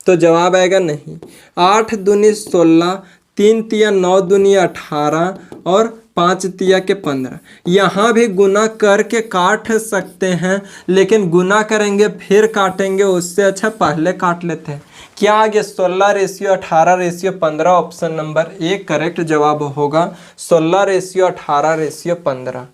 तो जवाब आएगा नहीं। 8 दूनी 16, 3 तिया 9 दूनी 18 और 5 तिया के 15। यहाँ भी गुना करके काट सकते हैं, लेकिन गुना करेंगे फिर काटेंगे, उससे अच्छा पहले काट लेते हैं। क्या आ गया 16:18:15। ऑप्शन नंबर ए करेक्ट जवाब होगा 16:18:15।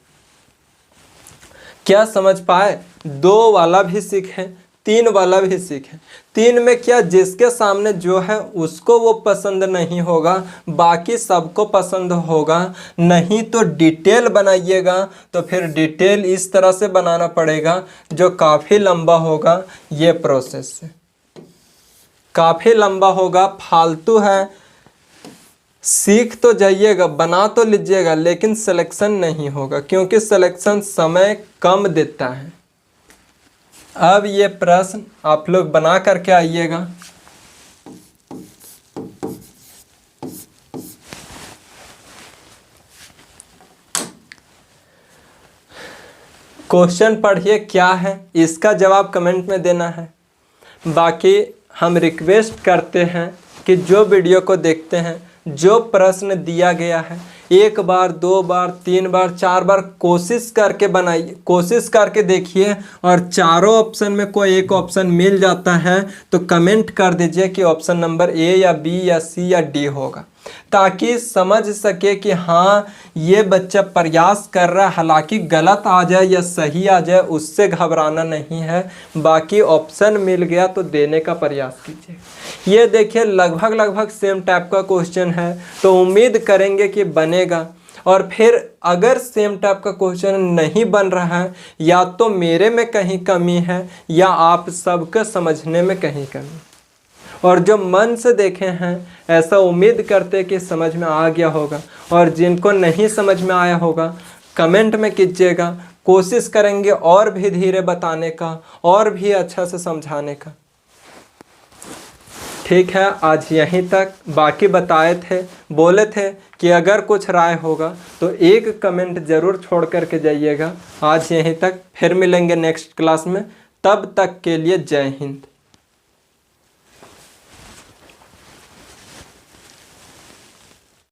क्या समझ पाए? 2 वाला भी सीखे, 3 वाला भी सीखे। 3 में क्या, जिसके सामने जो है उसको वो पसंद नहीं होगा, बाकी सबको पसंद होगा। नहीं तो डिटेल बनाइएगा, तो फिर डिटेल इस तरह से बनाना पड़ेगा जो काफ़ी लंबा होगा। ये प्रोसेस काफ़ी लंबा होगा, फालतू है। सीख तो जाइएगा, बना तो लीजिएगा, लेकिन सिलेक्शन नहीं होगा, क्योंकि सिलेक्शन समय कम देता है। अब ये प्रश्न आप लोग बना करके आइएगा। क्वेश्चन पढ़िए क्या है, इसका जवाब कमेंट में देना है। बाकी हम रिक्वेस्ट करते हैं कि जो वीडियो को देखते हैं, जो प्रश्न दिया गया है, 1 बार 2 बार 3 बार 4 बार कोशिश करके बनाइए, कोशिश करके देखिए। और चारों ऑप्शन में कोई एक ऑप्शन मिल जाता है तो कमेंट कर दीजिए कि ऑप्शन नंबर ए या बी या सी या डी होगा, ताकि समझ सके कि हाँ ये बच्चा प्रयास कर रहा है। हालांकि गलत आ जाए या सही आ जाए उससे घबराना नहीं है, बाकी ऑप्शन मिल गया तो देने का प्रयास कीजिए। ये देखिए लगभग सेम टाइप का क्वेश्चन है, तो उम्मीद करेंगे कि बनेगा। और फिर अगर सेम टाइप का क्वेश्चन नहीं बन रहा है, या तो मेरे में कहीं कमी है या आप सबके समझने में कहीं कमी। और जो मन से देखे हैं ऐसा उम्मीद करते कि समझ में आ गया होगा, और जिनको नहीं समझ में आया होगा कमेंट में कीजिएगा। कोशिश करेंगे और भी धीरे बताने का, और भी अच्छा से समझाने का। ठीक है, आज यहीं तक। बाकी बताए थे, बोले थे कि अगर कुछ राय होगा तो एक कमेंट ज़रूर छोड़ करके जाइएगा। आज यहीं तक, फिर मिलेंगे नेक्स्ट क्लास में। तब तक के लिए जय हिंद।